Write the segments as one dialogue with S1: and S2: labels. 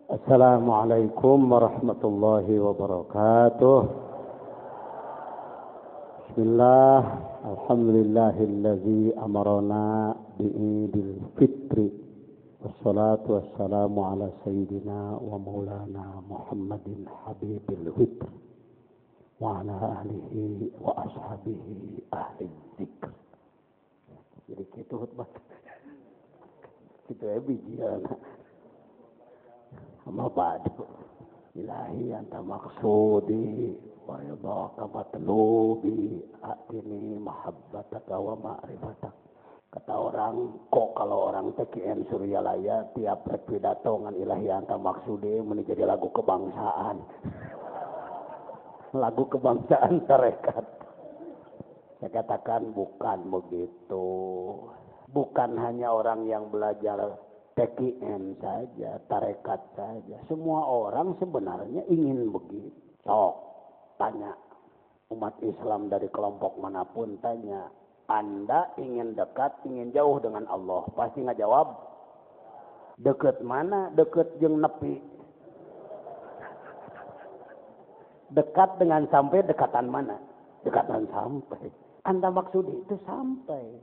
S1: Assalamualaikum warahmatullahi wabarakatuh. Bismillah, alhamdulillahilladzi amarana bi'idil fitri. Wassalatu wassalamu ala sayyidina wa maulana Muhammadin habibil fitri. Wa ala ahlihi wa ashabihi ahli dzikr. Jadi gitu khutbah. Gitu ya bijian. Amma ba'du. Ilahi anta maksudi wa ridhaka matlubi atini mahabbataka wa ma'rifatak. Kata orang, kok kalau orang TKN Suryalaya tiap pidato ngan ilahi anta maksudi menjadi lagu kebangsaan. Lagu kebangsaan tarekat. Saya katakan bukan begitu. Bukan hanya orang yang belajar TKN saja, tarekat saja. Semua orang sebenarnya ingin begitu. Sok, tanya umat Islam dari kelompok manapun, tanya, Anda ingin dekat, ingin jauh dengan Allah? Pasti nggak jawab. Deket mana? Deket jeung nepi. Dekat dengan sampai, dekatan mana? Dekatan sampai. Anda maksud itu sampai.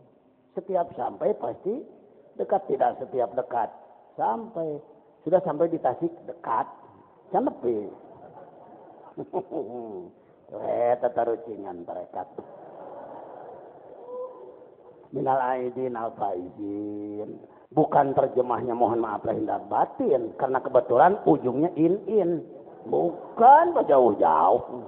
S1: Setiap sampai pasti dekat, tidak setiap dekat. Sampai. Sudah sampai di Tasik, dekat. Jangan lebih. Tatarucingan tarekat. Minal aidin al faizin. Bukan terjemahnya mohon maaf lahir dan batin. Karena kebetulan ujungnya in. Bukan jauh-jauh.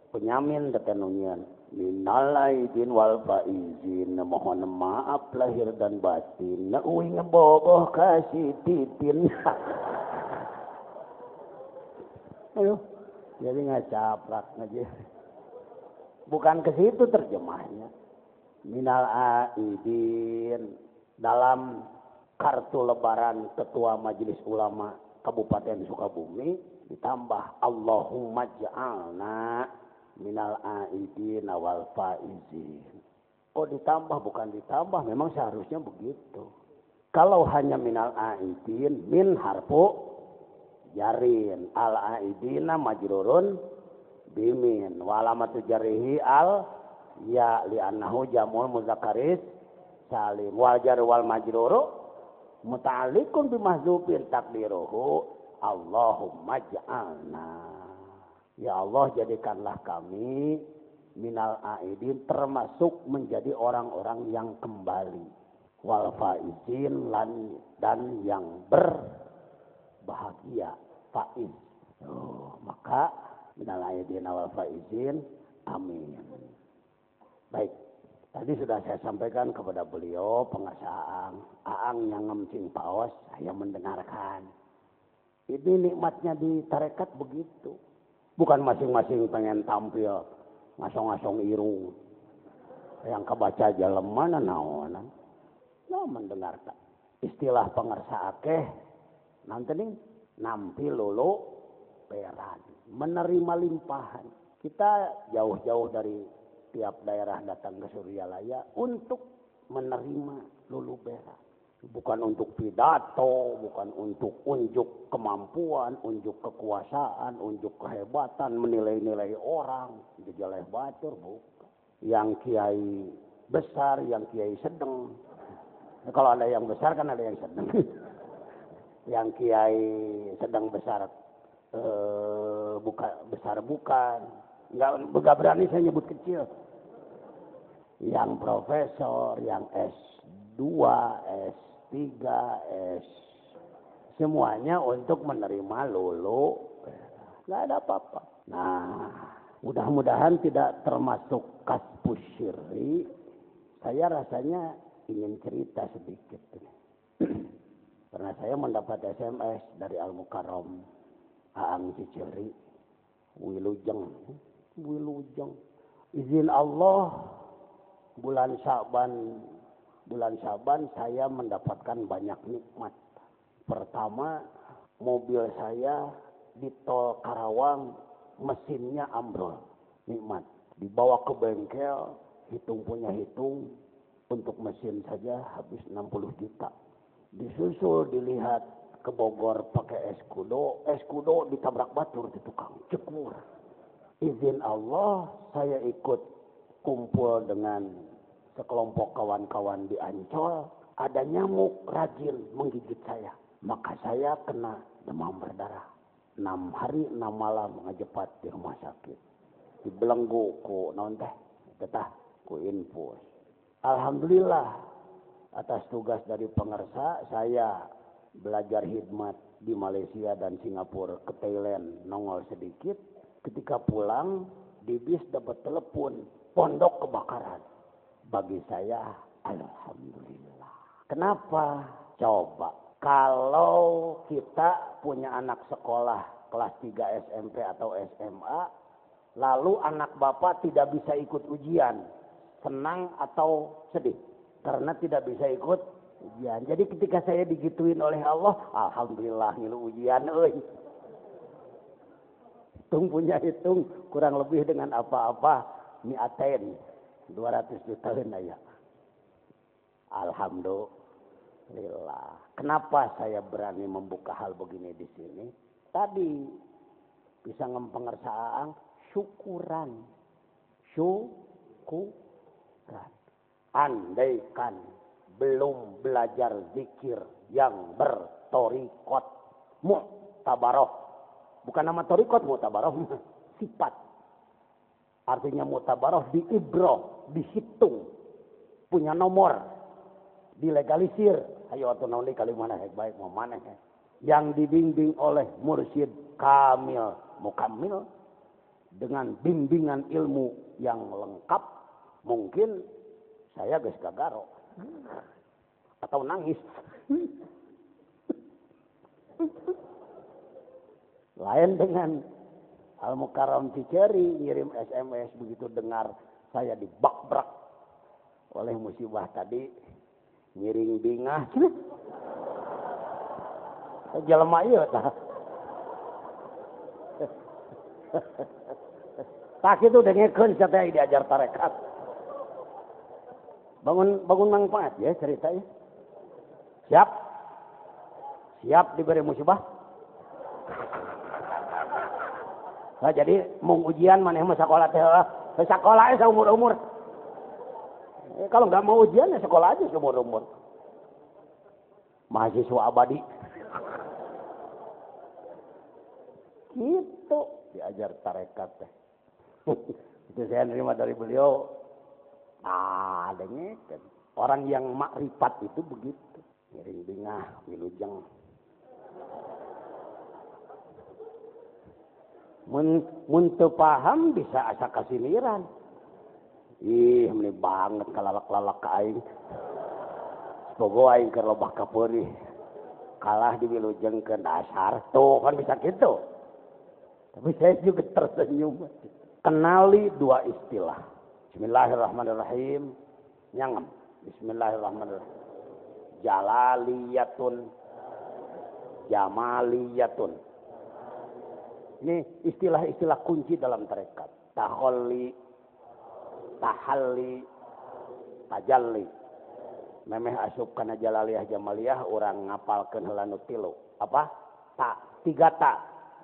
S1: Penyamin detenunyan. Minal aidin wal faizin, mohon maaf lahir dan batin. Uing ngeboboh kasih titin. Ayo, jadi ngacaplak aja. Bukan ke situ terjemahnya. Minal aidin, dalam kartu lebaran Ketua Majelis Ulama Kabupaten Sukabumi ditambah Allahumma ja'alna minal aidin wal faizin. Oh ditambah, bukan ditambah, memang seharusnya begitu. Kalau hanya minal aidin, min harfu jarin, al aidina majrurun bimin, walamatu jarihi al ya li'annahu jamul muzakkaris salim, wal jar wal majruru muta'alliqun bimahdzufin takdiruhu Allahumma ja'alna. Ya Allah, jadikanlah kami minal aidin termasuk menjadi orang-orang yang kembali, wal faizin dan yang berbahagia, faiz. Maka minal aidin wal faizin, amin. Baik, tadi sudah saya sampaikan kepada beliau pengasah Aang yang ngemcing paos, saya mendengarkan. Ini nikmatnya di tarekat begitu. Bukan masing-masing pengen tampil ngasong-ngasong irung. Yang kebaca jalan mana naonan. Nah mendengarkan. Istilah pengersa akeh. Nanti nih nampi lulu peran. Menerima limpahan. Kita jauh-jauh dari tiap daerah datang ke Suryalaya untuk menerima lulu beran. Bukan untuk pidato, bukan untuk unjuk kemampuan, unjuk kekuasaan, unjuk kehebatan, menilai-nilai orang, jejaleh batur, bukan. Yang kiai besar, yang kiai sedang. Nah, kalau ada yang besar kan ada yang sedang. Yang kiai sedang besar, bukan. Enggak berani saya nyebut kecil. Yang profesor, yang S2, S3, semuanya untuk menerima lulu. Nggak ada apa-apa. Nah, mudah-mudahan tidak termasuk kasbus syirri. Saya rasanya ingin cerita sedikit. Karena saya mendapat SMS dari Al-Mukarram Aang Ciciri. Wilujeng. Izin Allah bulan Syaban saya mendapatkan banyak nikmat. Pertama, mobil saya di tol Karawang mesinnya ambrol. Nikmat. Dibawa ke bengkel, hitung untuk mesin saja habis 60 juta. Disusul dilihat ke Bogor pakai es kudo ditabrak batur di tukang cekur. Izin Allah saya ikut kumpul dengan sekelompok kawan-kawan di Ancol, ada nyamuk rajin menggigit saya, maka saya kena demam berdarah. 6 hari 6 malam ngajepat di rumah sakit. Dibelenggu ku naon teh? Tetah ku infus. Alhamdulillah atas tugas dari pengersa saya belajar hikmat di Malaysia dan Singapura, ke Thailand nongol sedikit. Ketika pulang di bis dapat telepon pondok kebakaran. Bagi saya alhamdulillah. Kenapa? Coba kalau kita punya anak sekolah kelas 3 SMP atau SMA, lalu anak bapak tidak bisa ikut ujian, senang atau sedih? Karena tidak bisa ikut ujian. Jadi ketika saya digituin oleh Allah, alhamdulillah ngilu ujian euy. Hitung kurang lebih dengan apa-apa mi'atain 200 juta ya. Alhamdulillah. Kenapa saya berani membuka hal begini di sini? Tadi bisa ngempengersaan syukuran. Andaikan belum belajar zikir yang bertorikot mu'tabaroh. Bukan nama torikot, mu'tabaroh sifat. Artinya mu'tabaroh diibroh, dihitung, punya nomor, dilegalisir. Ayo atau naon kali mana baik mau mana yang dibimbing oleh mursyid kamil mukammil dengan bimbingan ilmu yang lengkap, mungkin saya geus gagaro atau nangis. Lain dengan Al-Mukarram Ciceri ngirim SMS begitu dengar saya dibakbrak oleh musibah tadi, ngiring bingah. Jelema ieu tah. Tak itu dengekeun sataya diajar tarekat. Bangun manfaat ya ceritanya. Siap diberi musibah. Nah, jadi mau ujian maneh mah sakola teh sakola seumur-umur. Kalau nggak mau ujian ya sekolah aja seumur-umur. Mahasiswa abadi. Gitu diajar tarekat teh. Itu saya nerima dari beliau. Adanya kan orang yang makrifat itu begitu. Ngiring bingah, wilujeng. Mun teu paham bisa asa kasiliran. Ih, meni banget kalalak-lalak ka aing. Pogo aing keur lobah ka peurih. Kalah diwilujengkeun dasar. Tuh kan bisa gitu. Tapi saya juga tersenyum. Kenali dua istilah. Bismillahirrahmanirrahim. Nyangem. Bismillahirrahmanirrahim. Jalaliyatun. Jamaliyatun. Ini istilah-istilah kunci dalam tarekat. Tahalli, tahalli, tajalli. Memeh asup kana jalaliyah jamaliyah orang ngapalkeun heula nu tilu. Apa? Tak, 3 tak.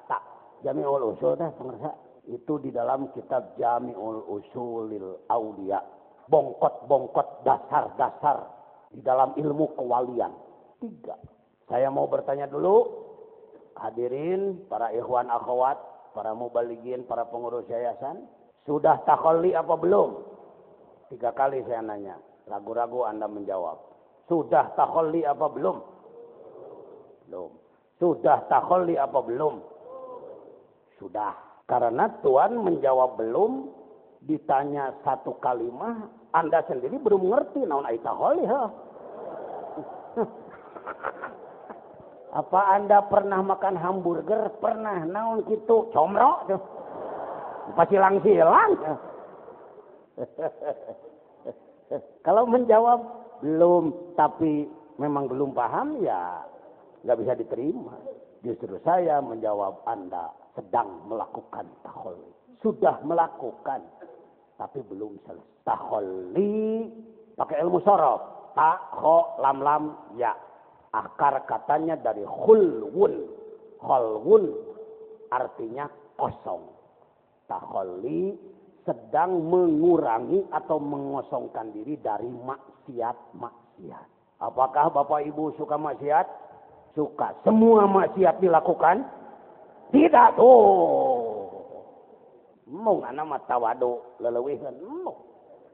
S1: Tak. Jami'ul usul teh pengersa. Itu di dalam kitab Jami'ul Usulil Aulia. Bongkot-bongkot dasar-dasar di dalam ilmu kewalian. 3. Saya mau bertanya dulu. Hadirin, para ikhwan akhwat, para mubalighin, para pengurus yayasan, sudah takhalli apa belum? 3 kali saya nanya, ragu-ragu Anda menjawab. Sudah takhalli apa belum? Belum. Sudah takhalli apa belum? Sudah. Karena Tuhan menjawab belum, ditanya 1 kalimat, Anda sendiri belum ngerti naon ai takhalli ha. Apa Anda pernah makan hamburger? Pernah. Naon gitu? Comro tuh. Pasilang-silang. Kalau menjawab belum, tapi memang belum paham, ya nggak bisa diterima. Justru saya menjawab Anda sedang melakukan takhalli. Sudah melakukan, tapi belum selesai. Takhalli pakai ilmu sorof. Ta, kho, lam, ya. Akar katanya dari khulwun. Khulwun artinya kosong. Takholli sedang mengurangi atau mengosongkan diri dari maksiat-maksiat. Apakah Bapak Ibu suka maksiat? Suka. Semua maksiat dilakukan? Tidak tuh. Mau ngana mah tawadu lelewihan. Mau.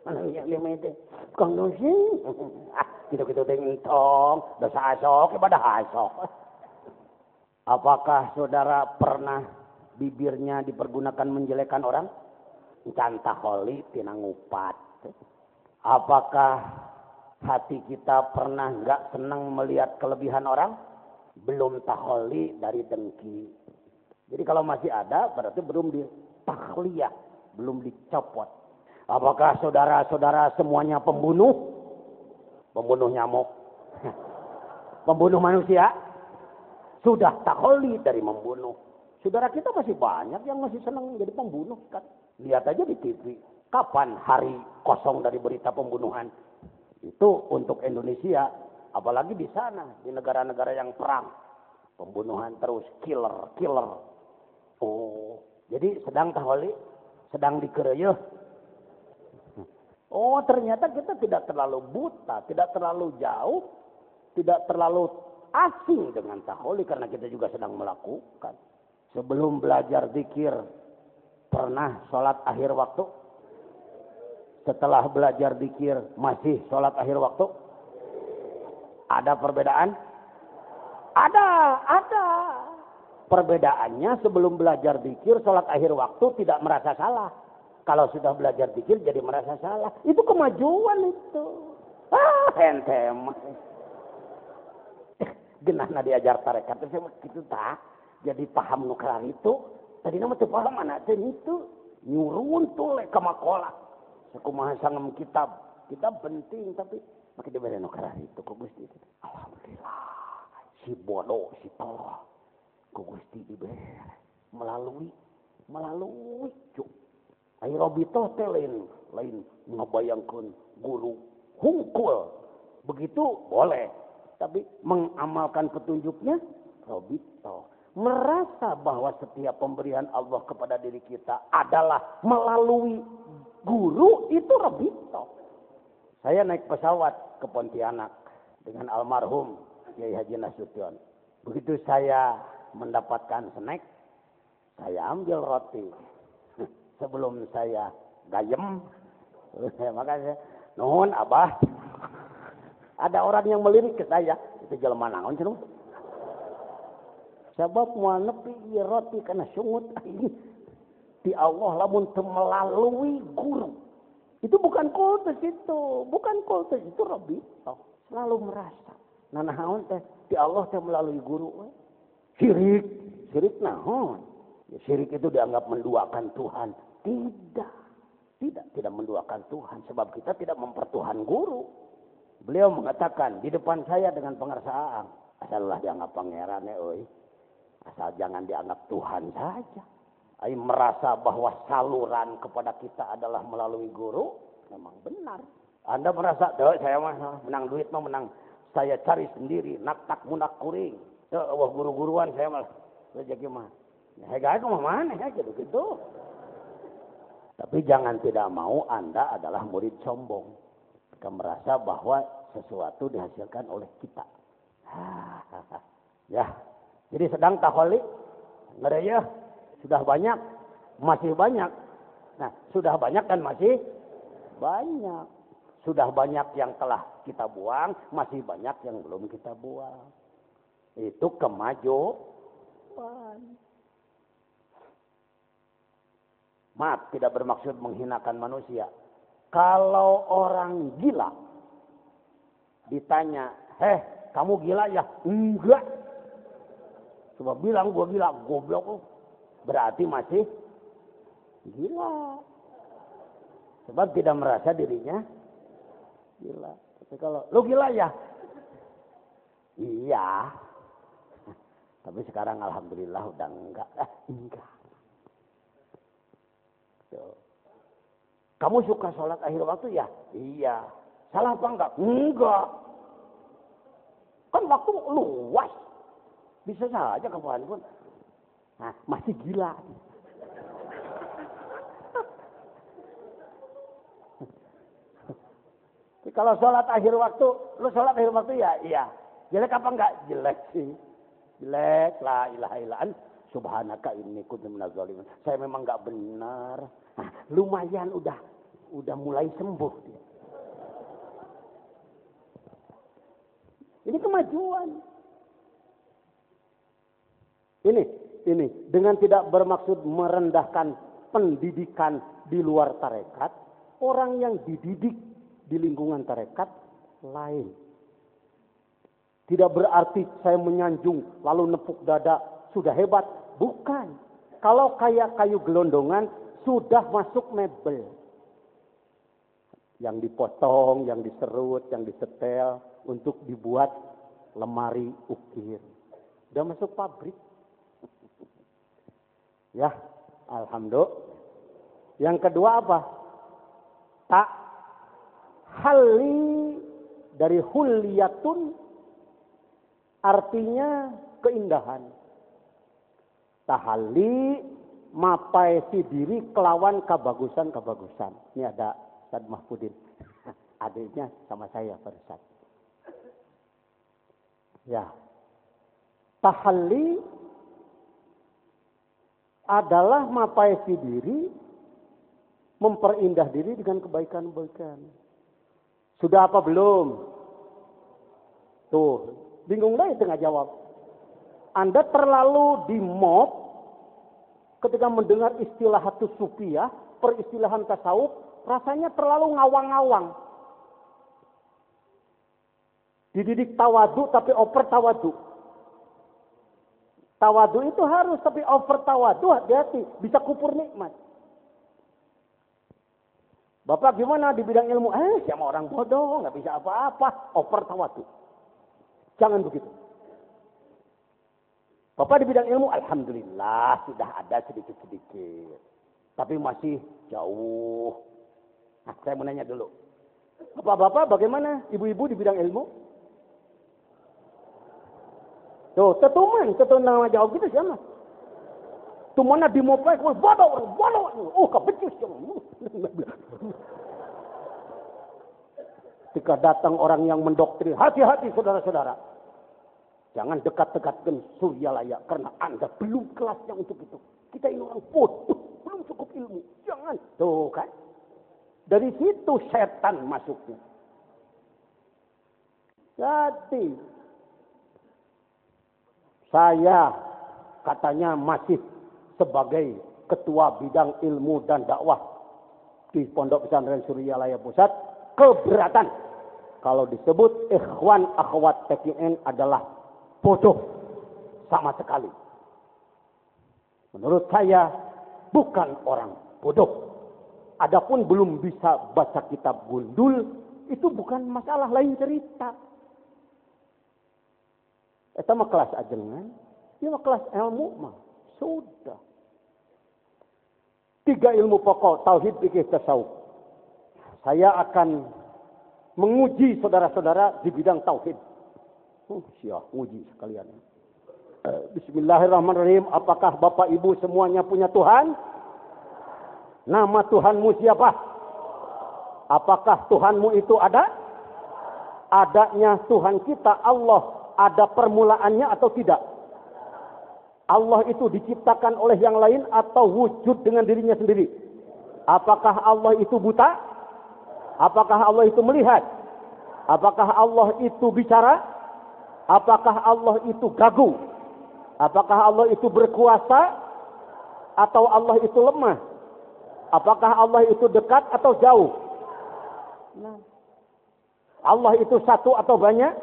S1: Mana yang lima itu? Kang dosi. Gitu-gitu tentong. Dosa asok ibadah asok. Apakah saudara pernah bibirnya dipergunakan menjelekan orang? Can taholi tina ngupat. Apakah hati kita pernah nggak senang melihat kelebihan orang? Belum taholi dari dengki. Jadi kalau masih ada berarti belum ditahliyah, belum dicopot. Apakah saudara-saudara semuanya pembunuh? Pembunuh nyamuk. Pembunuh manusia? Sudah taholi dari membunuh. Saudara kita masih banyak yang masih senang jadi pembunuh kan. Lihat aja di TV. Kapan hari kosong dari berita pembunuhan? Itu untuk Indonesia. Apalagi di sana. Di negara-negara yang perang. Pembunuhan terus. Killer. Oh. Jadi sedang taholi. Sedang dikereyeuh. Oh ternyata kita tidak terlalu buta. Tidak terlalu jauh. Tidak terlalu asing dengan taholi. Karena kita juga sedang melakukan. Sebelum belajar zikir, pernah sholat akhir waktu? Setelah belajar zikir, masih sholat akhir waktu? Ada perbedaan? Ada. Perbedaannya sebelum belajar zikir, sholat akhir waktu tidak merasa salah. Kalau sudah belajar zikir jadi merasa salah. Itu kemajuan itu. Hentem. Genahna diajar tarekat itu gitu tak. Jadi paham nukelar itu. Tadi nama tuh paham anak itu. Nyurun tuh le kamakola. Sekumaha sangem kitab. Kitab penting tapi. Maka diberi nukelar itu. Kugusti itu. Alhamdulillah. Si bodoh. Si tolong. Kugusti diberi. Melalui. Cuk. Ayo robito teh lain. Ngebayangkan guru. Hungkul. Begitu boleh. Tapi mengamalkan petunjuknya. Robito. Merasa bahwa setiap pemberian Allah kepada diri kita adalah melalui guru itu Robito. Saya naik pesawat ke Pontianak dengan almarhum Kiai Haji Nasution. Begitu saya mendapatkan snack, saya ambil roti. Sebelum saya gayem, makanya nuhun Abah. Ada orang yang melirik ke saya, itu jelema naon cenah. Sebab moal nepi ieu roti kana sungut ini di Allah lamun teu melalui guru. Itu bukan kultus itu, Robito. Selalu merasa. Nah naon teh di Allah teh melalui guru. Syirik naon? Ya, syirik itu dianggap menduakan Tuhan. Tidak menduakan Tuhan sebab kita tidak mempertuhan guru. Beliau mengatakan di depan saya dengan pengersaan, asallah dianggap pangeran euy. Asal jangan dianggap Tuhan saja. Ayo merasa bahwa saluran kepada kita adalah melalui guru. Memang benar. Anda merasa, saya mah menang duit mah menang. Saya cari sendiri. Naktak munak kuring. Wah guru-guruan saya mah. Rezeki mah. Hega mah mana ya gitu. Tapi jangan tidak mau Anda adalah murid sombong. Jika merasa bahwa sesuatu dihasilkan oleh kita. Ya. Jadi sedang taholi, ngereyeh, sudah banyak, masih banyak. Nah, sudah banyak dan masih banyak. Sudah banyak yang telah kita buang, masih banyak yang belum kita buang. Itu kemajuan. Maaf, tidak bermaksud menghinakan manusia. Kalau orang gila, ditanya, kamu gila ya? Enggak. Coba bilang gue gila, goblok. Berarti masih gila. Sebab tidak merasa dirinya gila. Tapi kalau lu gila ya? Iya. Tapi sekarang alhamdulillah udah enggak. Enggak. Tuh. Kamu suka sholat akhir waktu ya? Iya. Salah apa enggak? Enggak. Kan waktu luas. Bisa saja kapanpun. Nah, masih gila. Kalau sholat akhir waktu, lu sholat akhir waktu ya iya. Jelek apa enggak? Jelek sih. Jelek, la ilaha illallah. Subhanaka inni kuntu minaz zalimin. Saya memang enggak benar. Nah, lumayan udah mulai sembuh dia. Ini kemajuan. Ini dengan tidak bermaksud merendahkan pendidikan di luar tarekat, orang yang dididik di lingkungan tarekat lain. Tidak berarti saya menyanjung lalu nepuk dada sudah hebat, bukan. Kalau kayak kayu gelondongan sudah masuk mebel. Yang dipotong, yang diserut, yang disetel untuk dibuat lemari ukir. Sudah masuk pabrik. Ya, alhamdulillah. Yang kedua apa? Tak hali dari hulliyatun artinya keindahan. Tahalli mapai si diri kelawan kebagusan-kebagusan. Ini ada Ustaz Mahfudin. Adiknya sama saya Pak Ustaz. Ya. Tahalli adalah mapai si diri, memperindah diri dengan kebaikan-kebaikan. Sudah apa belum? Tuh, bingung deh tengah jawab. Anda terlalu dimob ketika mendengar istilah hatus sufiyah, peristilahan tasawuf, rasanya terlalu ngawang-ngawang. Dididik tawadu tapi over tawadu. Tawadu itu harus, tapi over tawadu hati-hati, bisa kupur nikmat. Bapak gimana di bidang ilmu? Sama orang bodoh, nggak bisa apa-apa, over tawadu. Jangan begitu. Bapak di bidang ilmu, alhamdulillah sudah ada sedikit-sedikit, tapi masih jauh. Nah, saya mau nanya dulu, bapak-bapak bagaimana ibu-ibu di bidang ilmu? Tuh, tetuman nama jawab gitu siapa? Tuh mana di mopai, bodoh. Kebecus. Ketika datang orang yang mendoktrin, hati-hati saudara-saudara. Jangan dekat-dekatkan Suryalaya, karena Anda belum kelasnya untuk itu. Kita ini orang bodoh, belum cukup ilmu. Jangan. Tuh kan. Dari situ setan masuknya. Jadi saya katanya masih sebagai ketua bidang ilmu dan dakwah di Pondok Pesantren Suryalaya Pusat, keberatan kalau disebut ikhwan akhwat PKN adalah bodoh sama sekali. Menurut saya bukan orang bodoh. Adapun belum bisa baca kitab gundul, itu bukan masalah, lain cerita. Itu mah kelas ajengan, ini mah kelas ilmu mah sudah. 3 ilmu pokok tauhid, fikih, tasawuf. Saya akan menguji saudara-saudara di bidang tauhid. Siap, uji sekalian. Bismillahirrahmanirrahim. Apakah Bapak Ibu semuanya punya Tuhan? Nama Tuhanmu siapa? Apakah Tuhanmu itu ada? Adanya Tuhan kita Allah ada permulaannya atau tidak? Allah itu diciptakan oleh yang lain atau wujud dengan dirinya sendiri? Apakah Allah itu buta? Apakah Allah itu melihat? Apakah Allah itu bicara? Apakah Allah itu gagu? Apakah Allah itu berkuasa? Atau Allah itu lemah? Apakah Allah itu dekat atau jauh? Nah. Allah itu satu atau banyak?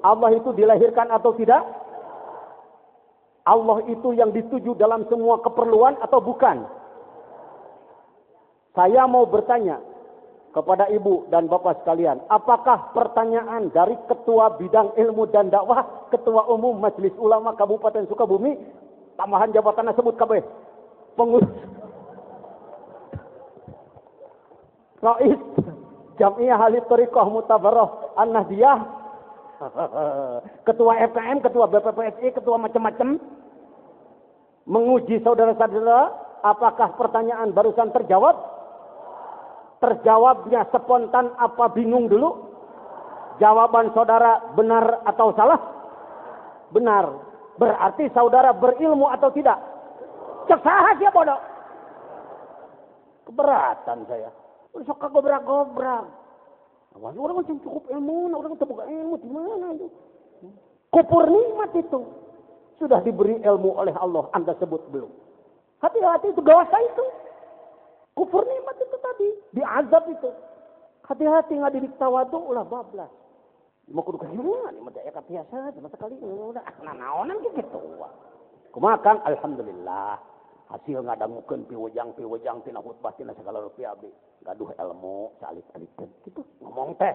S1: Allah itu dilahirkan atau tidak? Allah itu yang dituju dalam semua keperluan atau bukan? Saya mau bertanya kepada ibu dan bapak sekalian, apakah pertanyaan dari ketua bidang ilmu dan dakwah, ketua umum Majelis Ulama Kabupaten Sukabumi, tambahan jabatannya sebut KB, pengurus Rais Jam'iyah Ahli Thariqah Mutabarrah An-Nahdiyah, Ketua FKM, ketua BPPSI, ketua macam-macam. Menguji saudara-saudara, apakah pertanyaan barusan terjawab? Terjawabnya spontan apa bingung dulu? Jawaban saudara benar atau salah? Benar. Berarti saudara berilmu atau tidak? Cek sahaja bodoh. Keberatan saya. Sok gobrak-gobrak. Orang macam cukup ilmu, orang terbuka ilmu di mana itu? Kupur nikmat itu. Sudah diberi ilmu oleh Allah, Anda sebut belum? Hati-hati itu dosa itu. Kufur nikmat itu tadi, diazab itu. Hati-hati nggak didik tawadu ulah bablas. Mau kudu kehilangan, ini mah ya biasa, cuma sekali udah naonan gitu. Kumakan alhamdulillah. Hasil ngadamukeun piwejang tina khutbah tina segala rupiah abdi. Gaduh ilmu, salit-salikeun gitu ngomong teh.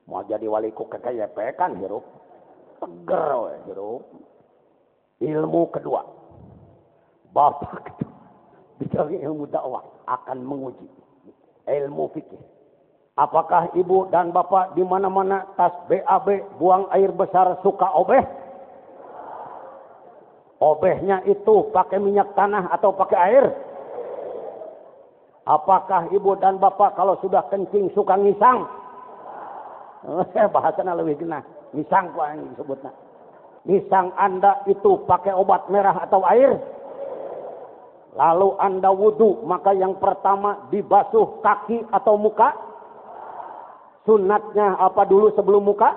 S1: Mau jadi wali ku KKYP kan hirup. Teger we hirup. Ilmu kedua. Bapak bicara ilmu dakwah akan menguji ilmu fikih. Apakah ibu dan bapak di mana-mana tas BAB buang air besar suka obeh? Obehnya itu pakai minyak tanah atau pakai air? Apakah ibu dan bapak kalau sudah kencing suka ngisang? Bahasanya lebih kena. Ngisang kok yang disebutnya. Ngisang Anda itu pakai obat merah atau air? Lalu Anda wudu, maka yang pertama dibasuh kaki atau muka? Sunatnya apa dulu sebelum muka?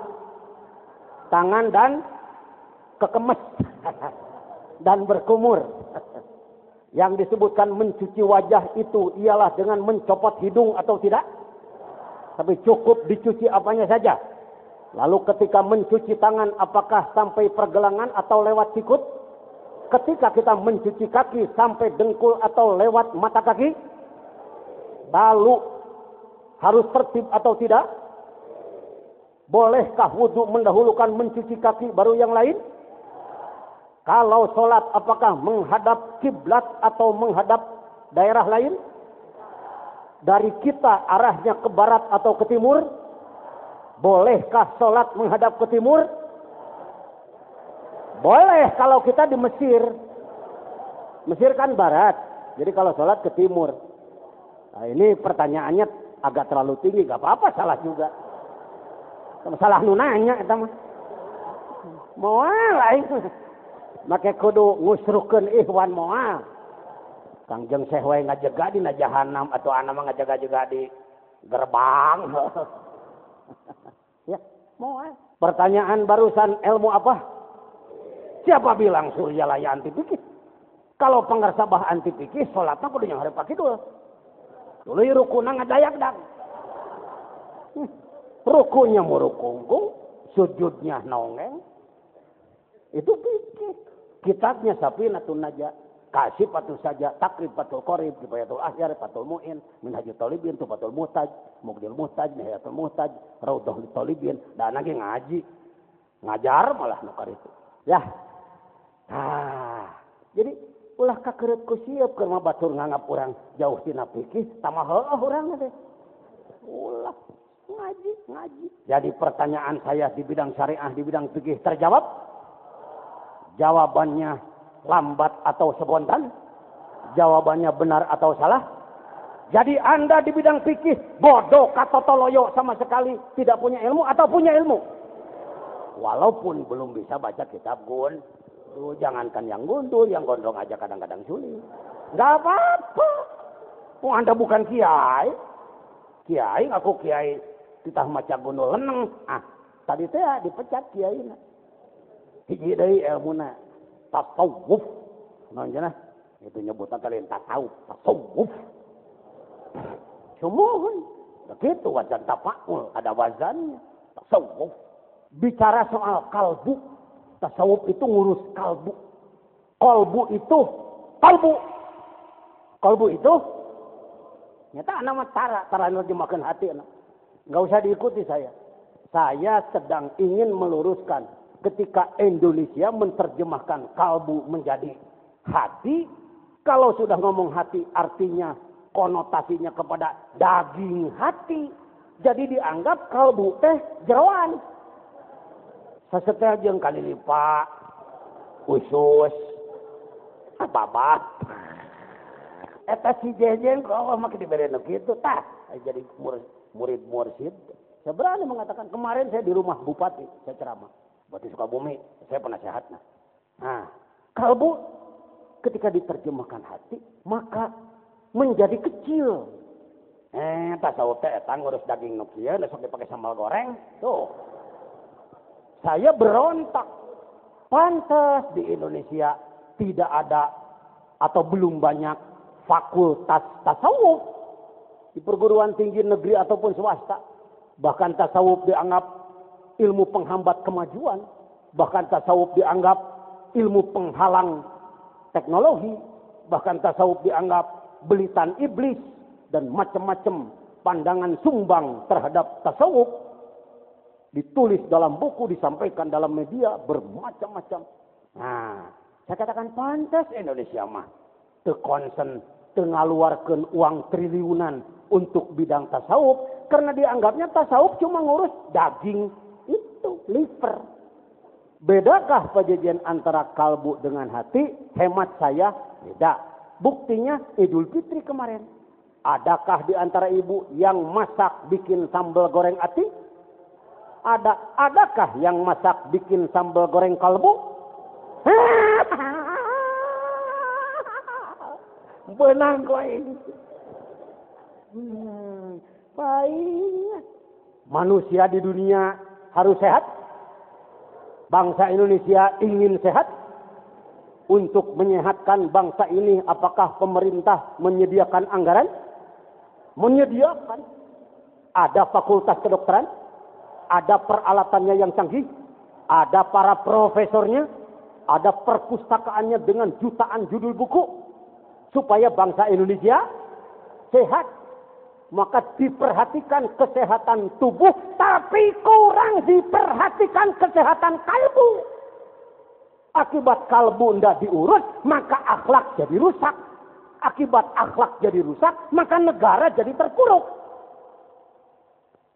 S1: Tangan dan kekemes. Dan berkumur. Yang disebutkan mencuci wajah itu ialah dengan mencopot hidung atau tidak? Tapi cukup dicuci apanya saja. Lalu ketika mencuci tangan apakah sampai pergelangan atau lewat sikut? Ketika kita mencuci kaki sampai dengkul atau lewat mata kaki? Lalu harus tertib atau tidak? Bolehkah wudhu mendahulukan mencuci kaki baru yang lain? Kalau sholat apakah menghadap kiblat atau menghadap daerah lain? Dari kita arahnya ke barat atau ke timur? Bolehkah sholat menghadap ke timur? Boleh kalau kita di Mesir. Mesir kan barat. Jadi kalau sholat ke timur. Nah, ini pertanyaannya agak terlalu tinggi. Gak apa-apa salah juga. Salah nunanya kita mah. Moal itu. Make kudu ngusrukeun ihwan moal. Kangjeng Syekh wae ngajaga di jahanam atau anak mah ngajaga-jaga di gerbang. Ya, moal. Pertanyaan barusan ilmu apa? Siapa bilang surya laya anti fikih? Kalau pengersabah anti fikih, sholatnya kudu yang harus pakai dulu. Dulu rukuna ngadayak dak. Rukunya murukungkung, sujudnya nongeng. Itu fikih. Kitabnya Safinatun Najah, Kasih patul saja, Takrib patul Qorib, Kifayatul Ahyar, patul Mu'in, Minhajul Talibin, Tufatul Muhtaj, Mugdil Muhtaj, Nihayatul Muhtaj, Raudhul Talibin, dan lagi ngaji. Ngajar malah nukar itu. Ya. Nah, jadi ulah kakerut ku siap keur mah batur nganggap urang jauh tina fikih, tamah heueuh urang teh. Ulah ngaji. Jadi pertanyaan saya di bidang syariah, di bidang fikih terjawab? Jawabannya lambat atau spontan? Jawabannya benar atau salah? Jadi Anda di bidang fikih bodoh, katotoloyo sama sekali tidak punya ilmu atau punya ilmu? Walaupun belum bisa baca kitab gun. Jangankan yang gundul, yang gondrong aja kadang-kadang sulit. Gak apa-apa. Oh, Anda bukan kiai. Kiai, aku kiai. Kita maca gundul leneng. Tadi teh dipecat kiai. Hiji deui ilmuna tasawuf. Naon itu nyebutna kalian tasawuf. Sumuhun. Begitu wajan tafa'ul, ada wazannya. Tasawuf. Bicara soal kalbu, tasawuf itu ngurus kalbu. Kalbu itu nyata nama tara nerjemahkan hati anak. Enggak usah diikuti saya. Saya sedang ingin meluruskan ketika Indonesia menerjemahkan kalbu menjadi hati, kalau sudah ngomong hati artinya konotasinya kepada daging hati. Jadi dianggap kalbu teh jeroan. Saseteh jeung kalilipa, usus, apa-apa. Eta si jejen kalau mah dibere nu kitu tah jadi murid mursid. Saya berani mengatakan kemarin saya di rumah bupati, saya ceramah. Bupati Sukabumi, saya penasehatnya. Nah, kalbu ketika diterjemahkan hati, maka menjadi kecil. Tasawuf teh eta ngurus daging nu kieu, besok dipakai sambal goreng. Tuh. Saya berontak. Pantas di Indonesia tidak ada atau belum banyak fakultas tasawuf di perguruan tinggi negeri ataupun swasta. Bahkan tasawuf dianggap ilmu penghambat kemajuan. Bahkan tasawuf dianggap ilmu penghalang teknologi. Bahkan tasawuf dianggap belitan iblis. Dan macam-macam pandangan sumbang terhadap tasawuf. Ditulis dalam buku, disampaikan dalam media, bermacam-macam. Nah, saya katakan pantas Indonesia mah. Teu konsen, teu ngaluarkeun uang triliunan untuk bidang tasawuf. Karena dianggapnya tasawuf cuma ngurus daging itu, liver. Bedakah pajajian antara kalbu dengan hati? Hemat saya, beda. Buktinya Idul Fitri kemarin. Adakah di antara ibu yang masak bikin sambal goreng ati? Adakah yang masak bikin sambal goreng kalbu? Benang kau ini. Baik. Manusia di dunia harus sehat. Bangsa Indonesia ingin sehat. Untuk menyehatkan bangsa ini, apakah pemerintah menyediakan anggaran? Menyediakan. Ada fakultas kedokteran, ada peralatannya yang canggih, ada para profesornya, ada perpustakaannya dengan jutaan judul buku, supaya bangsa Indonesia sehat. Maka diperhatikan kesehatan tubuh, tapi kurang diperhatikan kesehatan kalbu. Akibat kalbu tidak diurus, maka akhlak jadi rusak. Akibat akhlak jadi rusak, maka negara jadi terpuruk.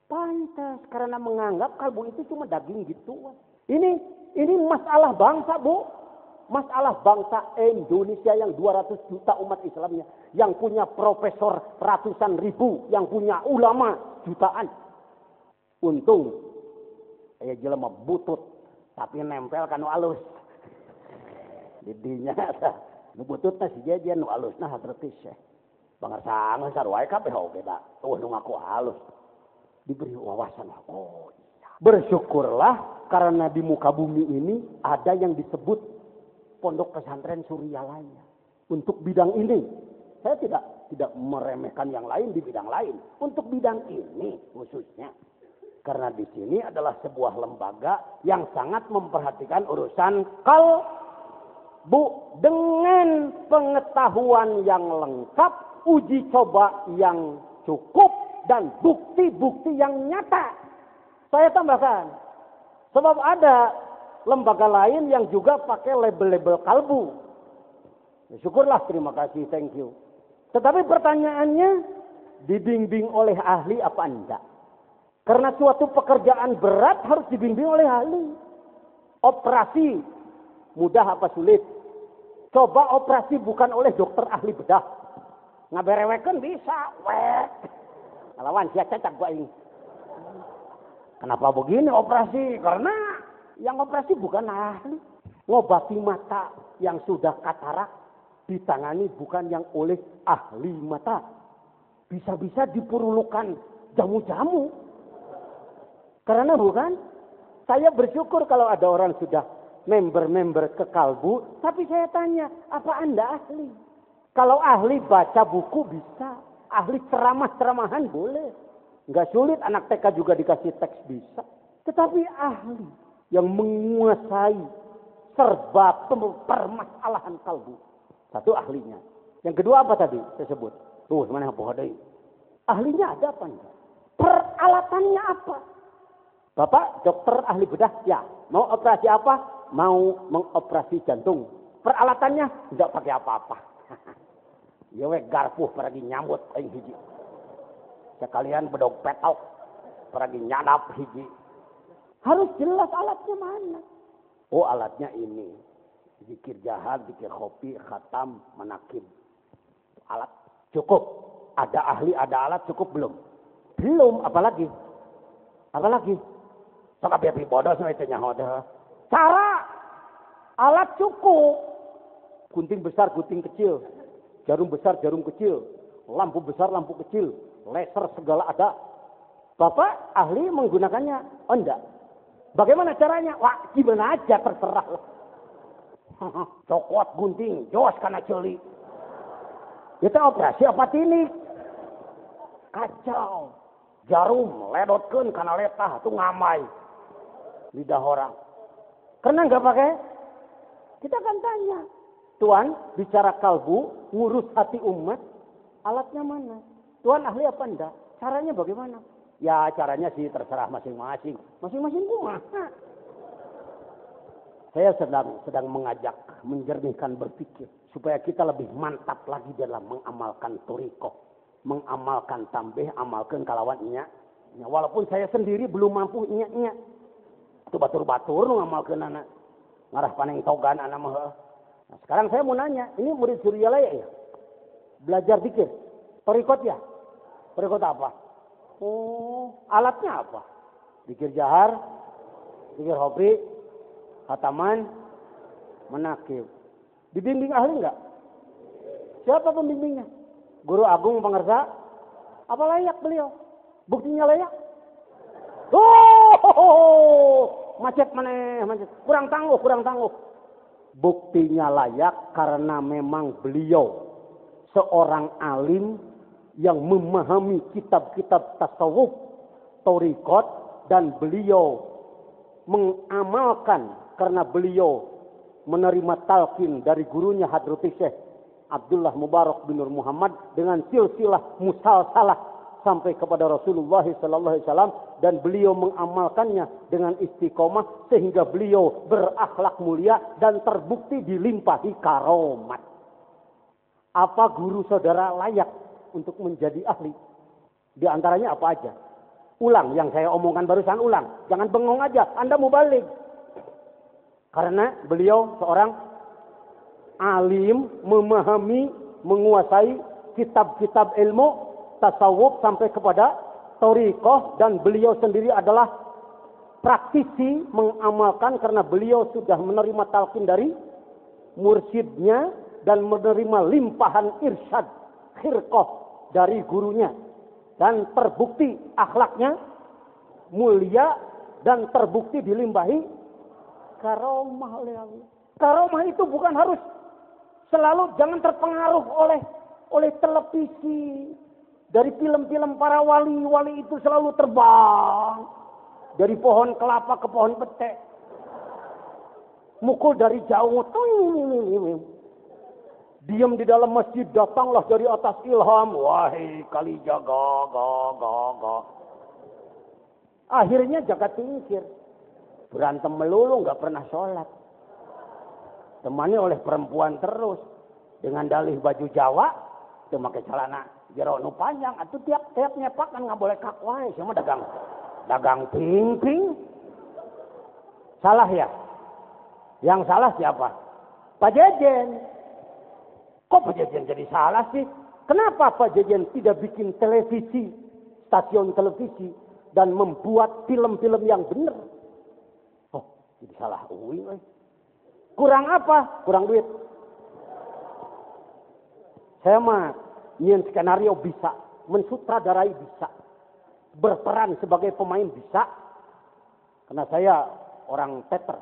S1: Pantas karena menganggap kalbu itu cuma daging gitu. Ini masalah bangsa, Bu. Masalah bangsa Indonesia yang 200 juta umat Islamnya. Yang punya profesor ratusan ribu. Yang punya ulama jutaan. Untung. Ya jelema butut. Tapi nempel kan alus. Didinya bututna si jajan nu alusna hadretis ya. Bangarsangeun sarua kabeh oge da. Tuh nu ngaku halus. Diberi wawasan. Oh iya. Bersyukurlah karena di muka bumi ini ada yang disebut Pondok Pesantren Suryalaya untuk bidang ini. Saya tidak meremehkan yang lain di bidang lain. Untuk bidang ini khususnya. Karena di sini adalah sebuah lembaga yang sangat memperhatikan urusan Bu, dengan pengetahuan yang lengkap, uji coba yang cukup, dan bukti-bukti yang nyata. Saya tambahkan, sebab ada lembaga lain yang juga pakai label-label kalbu. Syukurlah, terima kasih, thank you. Tetapi pertanyaannya, dibimbing oleh ahli apa enggak? Karena suatu pekerjaan berat harus dibimbing oleh ahli. Operasi mudah apa sulit? Coba operasi bukan oleh dokter ahli bedah. Ngaberewekeun bisa. Lawan sia cacak gua ini. Kenapa begini operasi? Karena yang operasi bukan ahli. Ngobati mata yang sudah katarak ditangani bukan yang oleh ahli mata. Bisa-bisa diperlukan jamu-jamu. Karena bukan. Saya bersyukur kalau ada orang sudah member-member ke kalbu, tapi saya tanya, apa Anda ahli? Kalau ahli baca buku bisa, ahli ceramah-ceramahan boleh. Enggak sulit, anak TK juga dikasih teks bisa. Tetapi ahli yang menguasai serba permasalahan kalbu. Satu ahlinya. Yang kedua apa tadi saya sebut? Tuh, mana pohon. Ahlinya ada apa enggak? Peralatannya apa? Bapak dokter ahli bedah, ya. Mau operasi apa? Mau mengoperasi jantung. Peralatannya tidak pakai apa-apa. Ya we garpuh pergi nyambut aing hiji. Sekalian bedog petok. peragi nyadap hiji. Harus jelas alatnya mana. Oh alatnya ini. Zikir jahar, zikir khofi, khatam, manakib. Alat cukup. Ada ahli, ada alat cukup belum? Belum, apalagi? Apalagi? Sok api bodoh sama itu nyahoda. Cara alat cukup. Gunting besar, gunting kecil. Jarum besar, jarum kecil. Lampu besar, lampu kecil. Laser segala ada. Bapak ahli menggunakannya? Oh enggak. Bagaimana caranya? Wah, gimana aja terserah. Cokot gunting, jos karena celi. Itu operasi apa ini? Kacau. Jarum ledotkeun karena letah itu ngamai. Lidah orang. Karena enggak pakai? Kita akan tanya. Tuan, bicara kalbu, ngurus hati umat, alatnya mana? Tuan ahli apa enggak? Caranya bagaimana? Ya caranya sih terserah masing-masing. Masing-masing kumaha. Saya sedang mengajak, menjernihkan berpikir. Supaya kita lebih mantap lagi dalam mengamalkan thariqah. Mengamalkan tambih, amalkan kalawan nya. Walaupun saya sendiri belum mampu nya. Itu batur-batur ngamalkan anak. Ngarah paneng togan anak mah. Nah, sekarang saya mau nanya. Ini murid Suryalaya ya? Belajar zikir. Thariqah ya? Thariqah apa? Oh, alatnya apa? Zikir jahar, zikir khofi, khataman, manakib. Dibimbing ahli enggak? Siapa pembimbingnya? Guru Agung Pangersa? Apa layak beliau? Buktinya layak? Oh, macet maneh, macet. Kurang tangguh. Buktinya layak karena memang beliau seorang alim yang memahami kitab-kitab tasawuf, thariqat, dan beliau mengamalkan karena beliau menerima talqin dari gurunya Hadratus Syekh Abdullah Mubarak bin Nur Muhammad dengan silsilah musalsalah sampai kepada Rasulullah sallallahu alaihi wasallam dan beliau mengamalkannya dengan istiqomah sehingga beliau berakhlak mulia dan terbukti dilimpahi karomat. Apa guru saudara layak untuk menjadi ahli? Di antaranya apa aja? Ulang yang saya omongkan barusan, ulang. Jangan bengong aja, Anda mau balik. Karena beliau seorang alim, memahami, menguasai kitab-kitab ilmu, tasawuf sampai kepada thariqah, dan beliau sendiri adalah praktisi mengamalkan karena beliau sudah menerima talqin dari mursyidnya dan menerima limpahan irsyad khirqah dari gurunya dan terbukti akhlaknya mulia dan terbukti dilimpahi karomah oleh Allah. Karomah itu bukan harus selalu, jangan terpengaruh oleh televisi. Dari film-film para wali itu selalu terbang dari pohon kelapa ke pohon petek. Mukul dari jauh. Diam di dalam masjid, datanglah dari atas ilham. Wahai kali jaga. Akhirnya jagat tingkir. Berantem melulu, nggak pernah sholat. Temani oleh perempuan terus. Dengan dalih baju Jawa, itu pakai celana jero nu panjang. Atau tiap nyepak kan nggak boleh kakwai. Semua dagang ping. Salah ya? Yang salah siapa? Pak Jejen. Kok Pak Jejen jadi salah sih? Kenapa Pak Jejen tidak bikin televisi, stasiun televisi, dan membuat film-film yang benar? Oh, jadi salah. Kurang apa? Kurang duit. Saya mah nyian skenario bisa, mensutradarai bisa, berperan sebagai pemain bisa. Karena saya orang teater,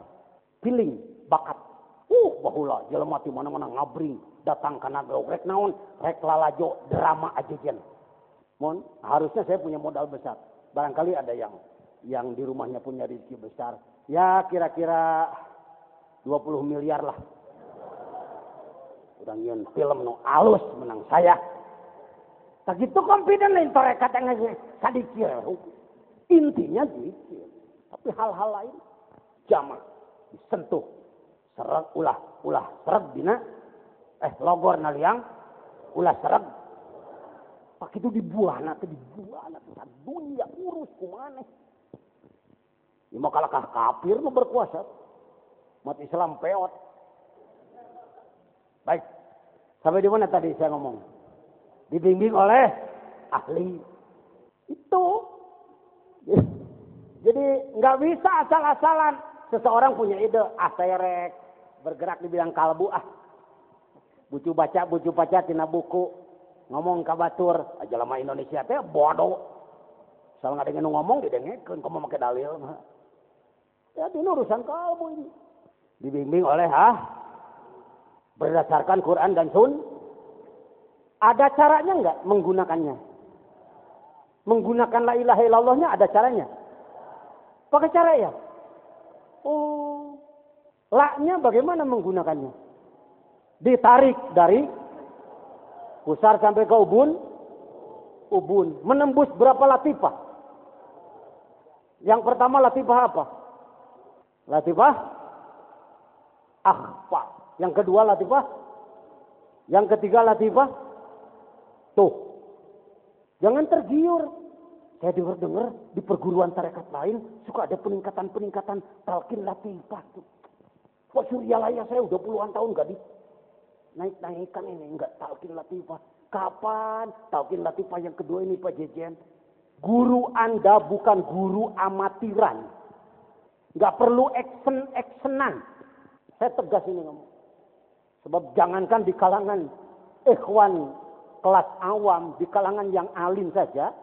S1: feeling, bakat. Bahula jelema ti mana-mana ngabring, datang kana rek naon, rek lalajo drama ajejen. Mon, harusnya saya punya modal besar. Barangkali ada yang di rumahnya punya rezeki besar. Ya kira-kira 20 miliar lah. Udah nyian film nu alus menang saya. Tak gitu confident lain torekat yang sadikir. Intinya gitu. Tapi hal-hal lain jamaah disentuh. Sereg ulah sereg dina logor naliang ulah sereg Pak itu dibuana tuh dunia urus kumane. Ya makalah kafir nu berkuasa. Umat Islam peot. Baik. Sampai di mana tadi saya ngomong? Dibimbing oleh ahli. Itu. Jadi nggak bisa asal-asalan. Seseorang punya ide, saya rek bergerak di bidang kalbu bucu baca tina buku, ngomong ka batur, aja lama Indonesia teh bodoh. Soal nggak ada yang ngomong didengekeun komo make dalil mah. Ya ini urusan kalbu ini. Dibimbing oleh berdasarkan Quran dan Sun. Ada caranya nggak menggunakannya? Menggunakan la ilaha illallahnya ada caranya? Pakai cara ya? Oh, la-nya bagaimana menggunakannya? Ditarik dari pusar sampai ke ubun. Menembus berapa latifah? Yang pertama latifah apa? Latifah akhfa. Yang kedua latifah. Yang ketiga latifah. Tuh. Jangan tergiur. Saya dengar di perguruan tarekat lain suka ada peningkatan talqin latifah tuh. Wah Suryalaya saya udah puluhan tahun gak naik-naikkan ini enggak talqin latifah. Kapan talqin latifah yang kedua ini Pak Jejen? Guru Anda bukan guru amatiran. Enggak perlu actionan. Saya tegas ini ngomong. Sebab jangankan di kalangan ikhwan kelas awam, di kalangan yang alim saja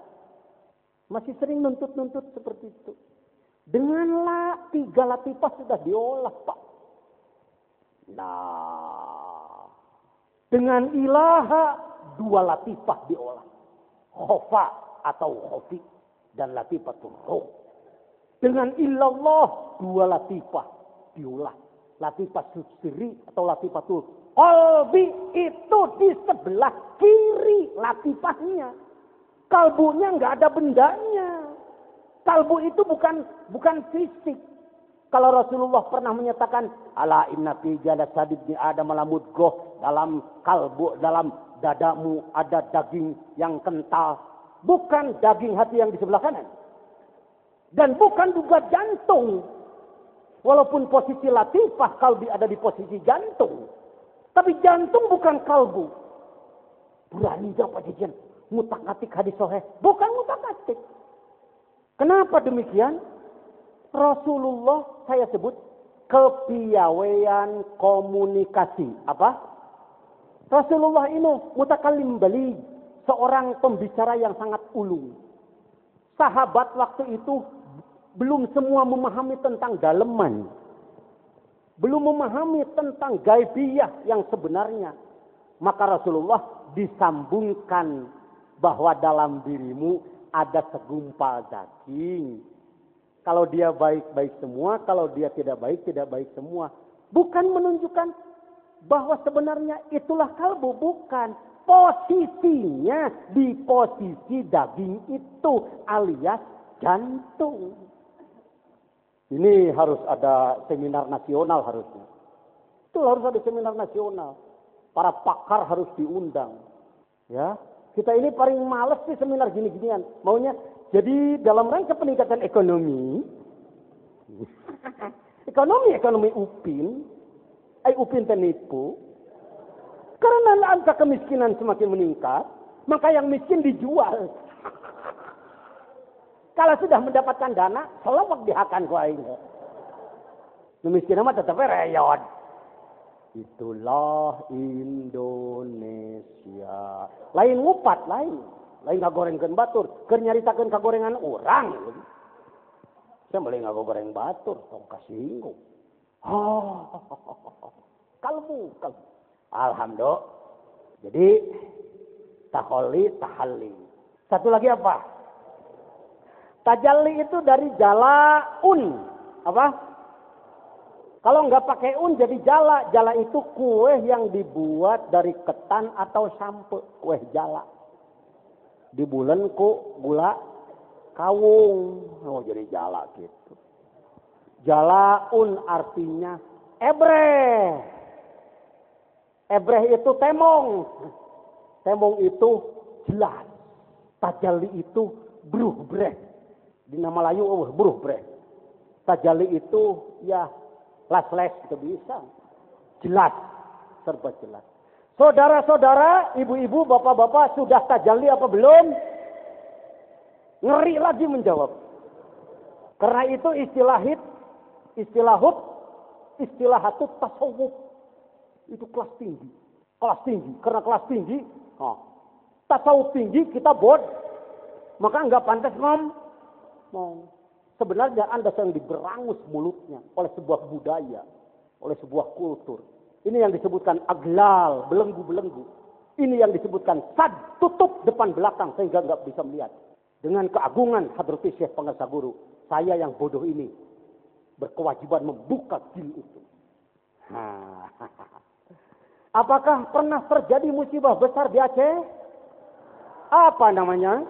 S1: masih sering nuntut seperti itu. Dengan 3 latifah sudah diolah, Pak. Nah, dengan ilaha 2 latifah diolah. Khofa atau khofi dan latifatul ruh. Dengan illallah 2 latifah diolah. Latifatul sirri atau latifatul qalbi itu di sebelah kiri latifahnya. Kalbunya nggak ada bendanya. Kalbu itu bukan fisik. Kalau Rasulullah pernah menyatakan, ala inna fi jasadi ibni Adam lamudghah, dalam kalbu, dalam dadamu ada daging yang kental, bukan daging hati yang di sebelah kanan. Dan bukan juga jantung. Walaupun posisi latifah kalbi ada di posisi jantung. Tapi jantung bukan kalbu. Berani jawab Pak Jejen. Mutak-atik hadis sahih. Bukan mutak-atik. Kenapa demikian? Rasulullah saya sebut kepiawaian komunikasi. Apa? Rasulullah ini mutakalim bali. Seorang pembicara yang sangat ulung. Sahabat waktu itu belum semua memahami tentang daleman. Belum memahami tentang gaibiyah yang sebenarnya. Maka Rasulullah disambungkan bahwa dalam dirimu ada segumpal daging. Kalau dia baik-baik semua, kalau dia tidak baik semua. Bukan menunjukkan bahwa sebenarnya itulah kalbu, bukan. Posisinya di posisi daging itu alias jantung. Ini harus ada seminar nasional harusnya. Itu harus ada seminar nasional. Para pakar harus diundang. Ya, kita ini paling males sih seminar gini-ginian. Maunya jadi dalam rangka peningkatan ekonomi. ekonomi Upin. Upin tenipu. Karena angka kemiskinan semakin meningkat, maka yang miskin dijual. Kalau sudah mendapatkan dana, selawat dihakan ku aing. Miskin mah tetep reyon. Itulah Indonesia. Lain ngupat, lain ngagorengkeun batur, keur nyaritakeun kagorengan urang. Saya boleh ngagoreng batur, tong kasinggung. Kalbu. Alhamdulillah. Jadi tahalli. Satu lagi apa? Tajalli itu dari jalaun. Apa? Kalau nggak pakai un jadi jala. Jala itu kue yang dibuat dari ketan atau sampe. Kue jala. Dibulen ku gula kawung. Oh jadi jala gitu. Jalaun artinya ebreh. Ebreh itu temong. Temong itu jelas. Tajalli itu bruh breh. Di nama layu bruh breh. Tajalli itu ya las-les itu bisa. Jelas, serba jelas. Saudara-saudara, ibu-ibu, bapak-bapak sudah tajalli apa belum? Ngeri lagi menjawab. Karena itu istilahatut tasawuf. Itu kelas tinggi. Kelas tinggi. Karena kelas tinggi, tasawuf tinggi kita maka enggak pantas ngomong. Sebenarnya Anda sedang diberangus mulutnya oleh sebuah budaya, oleh sebuah kultur. Ini yang disebutkan aglal, belenggu-belenggu. Ini yang disebutkan sad, tutup depan belakang sehingga enggak bisa melihat. Dengan keagungan Hadrati Syekh Pengarsa Guru, saya yang bodoh ini berkewajiban membuka jil itu. Apakah pernah terjadi musibah besar di Aceh? Apa namanya?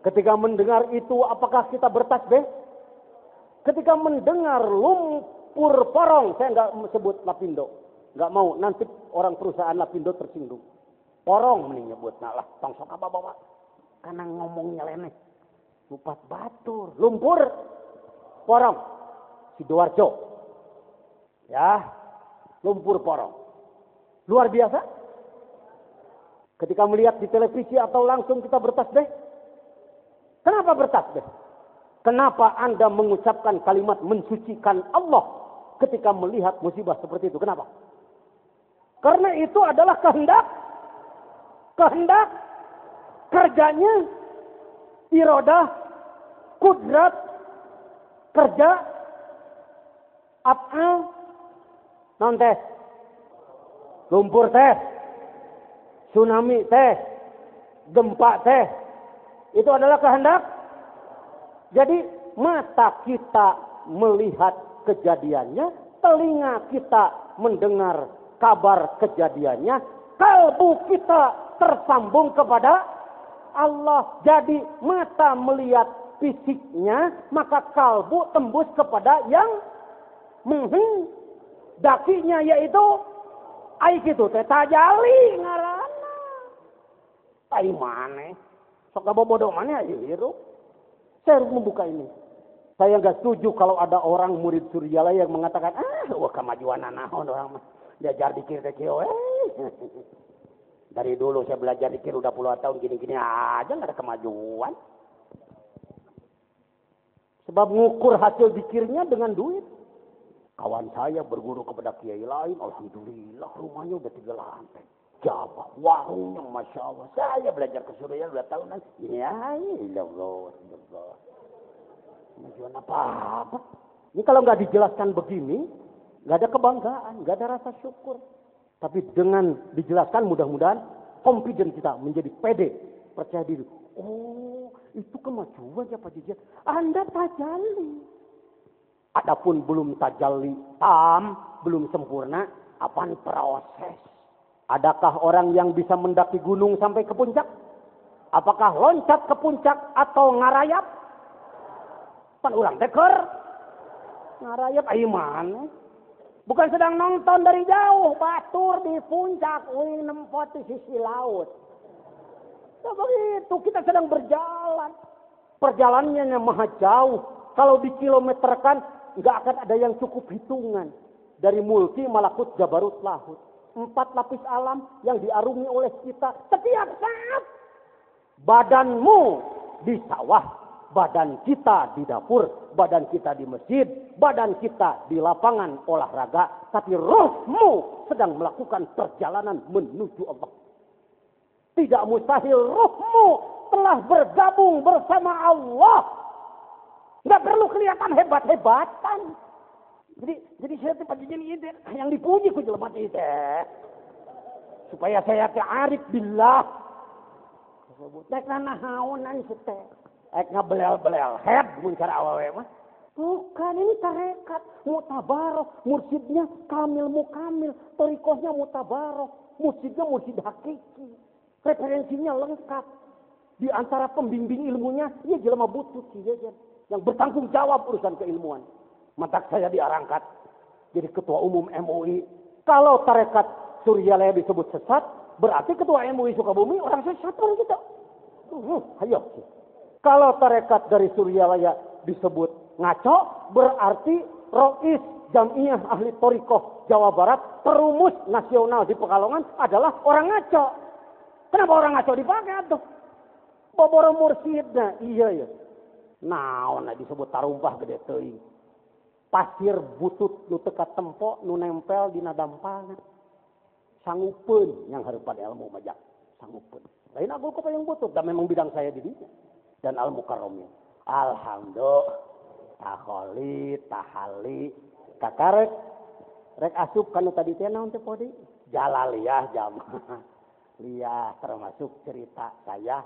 S1: Ketika mendengar itu, apakah kita bertasbih? Ketika mendengar lumpur porong, saya nggak sebut Lapindo, nggak mau nanti orang perusahaan Lapindo tersinggung. Porong mending nyebut, lah tongsok apa bawa? Karena ngomongnya leneh. Lupat batur, lumpur porong, Sidoarjo, ya, lumpur porong. Luar biasa. Ketika melihat di televisi atau langsung kita bertasbih. Kenapa bertasbih? Kenapa Anda mengucapkan kalimat mensucikan Allah ketika melihat musibah seperti itu? Kenapa? Karena itu adalah kehendak kerjanya, iradah, kudrat, kerja, af'al, non teh, lumpur teh, tsunami teh, gempa teh, itu adalah kehendak. Jadi mata kita melihat kejadiannya, telinga kita mendengar kabar kejadiannya, kalbu kita tersambung kepada Allah. Jadi mata melihat fisiknya, maka kalbu tembus kepada yang menghendakinya, yaitu ai gitu teh tajalli ngaranna. Ai maneh sok bodoh maneh aja hirup. Saya harus membuka ini. Saya nggak setuju kalau ada orang murid Suryala yang mengatakan, wah kemajuan naon orang mah diajar dikir teh kieu. Dari dulu saya belajar dikir udah puluhan tahun gini-gini aja nggak ada kemajuan. Sebab ngukur hasil dikirnya dengan duit. Kawan saya berguru kepada kiai lain, alhamdulillah rumahnya udah 3 lantai. Jabah, warungnya Masya Allah. Saya belajar ke Suryala 2 tahunan. Ya Allah. Kemajuan apa-apa. Ini kalau nggak dijelaskan begini, nggak ada kebanggaan, nggak ada rasa syukur. Tapi dengan dijelaskan mudah-mudahan confident kita menjadi pede, percaya diri. Oh, itu kemajuan ya Pak Jijan. Anda tajalli. Adapun belum tajalli tam, belum sempurna, apaan proses. Adakah orang yang bisa mendaki gunung sampai ke puncak? Apakah loncat ke puncak atau ngarayap? Pan urang teker. Ngarayap ayo mana? Bukan sedang nonton dari jauh, batur di puncak, nempot di sisi laut. Nah, begitu, kita sedang berjalan. Perjalanannya maha jauh. Kalau dikilometerkan, nggak akan ada yang cukup hitungan. Dari mulki, malakut, jabarut, lahut. 4 lapis alam yang diarungi oleh kita setiap saat. Badanmu di sawah, badan kita di dapur, badan kita di masjid, badan kita di lapangan olahraga, tapi rohmu sedang melakukan perjalanan menuju Allah. Tidak mustahil rohmu telah bergabung bersama Allah. Nggak perlu kelihatan hebat-hebatan. Jadi saya Pak Jijan ini yang dipuji ku jelema teh. Supaya saya teh arif billah. Tek nahaon an teh. Ek ngabelel-belel head mun cara awewe mah. Bukan, ini tarekat mutabaroh, mursyidnya kamil mukamil, thariqahnya mutabaroh, mursyidnya mursyid hakiki. Referensinya lengkap. Di antara pembimbing ilmunya, ia jelema butut yang bertanggung jawab urusan keilmuan. Mantak saya diarangkat jadi ketua umum MUI. Kalau tarekat Suryala disebut sesat, berarti ketua MUI Sukabumi orang sesat orang kita.
S2: Ayo. Kalau tarekat dari Suryalaya disebut ngaco, berarti Rois Jamiah Ahli Thariqah Jawa Barat, perumus nasional di Pekalongan adalah orang ngaco. Kenapa orang ngaco dipakai atuh? Boboro mursidna, iya ya. Naon disebut tarumpah gede teuing. Pasir butut nu teu katempo nu nempel dina dampalna. Sangupeun yang hareupan ilmu mah sangupeun. Lain agul ka yang butut, dan memang bidang saya di dinya. Dan al-mukarramin. Alhamdulillah. Taholi, tahali, kakarek. Rek asup kanu tadi teh naon teh podi? Jalaliyah jamaah. Liah termasuk cerita saya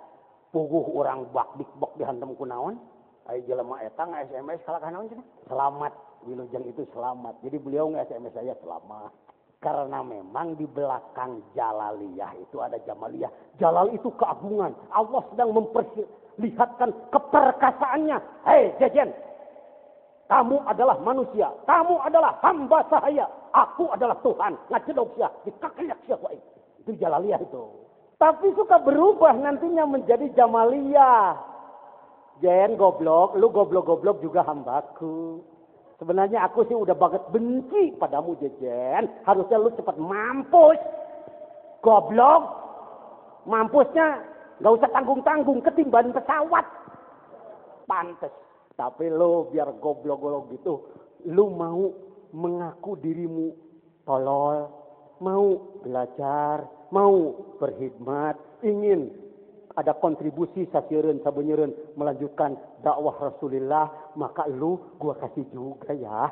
S2: puguh orang bak dikbok dihantem ku naon? Ai jelema eta nge-SMS kalak naon cenah? Selamat. Wilujeng itu selamat. Jadi beliau nge-SMS saya selamat. Karena memang di belakang Jalaliyah itu ada Jamaliyah. Jalal itu keagungan. Allah sedang memperlihatkan keperkasaannya. Hei Jejen, kamu adalah manusia. Kamu adalah hamba sahaya. Aku adalah Tuhan. Ngacedok sia. Dikakiak sia wae. Itu Jalaliyah itu. Tapi suka berubah nantinya menjadi Jamaliyah. Jen goblok. Lu goblok-goblok juga hambaku. Sebenarnya aku sih udah banget benci padamu Jejen. Harusnya lu cepat mampus. Goblok. Mampusnya gak usah tanggung-tanggung ketimbangan pesawat. Pantes. Tapi lu biar goblok-goblok gitu. Lu mau mengaku dirimu tolol. Mau belajar. Mau berkhidmat. Ingin ada kontribusi sasieureun sabeuneureun melanjutkan dakwah Rasulullah, maka lu gua kasih juga ya.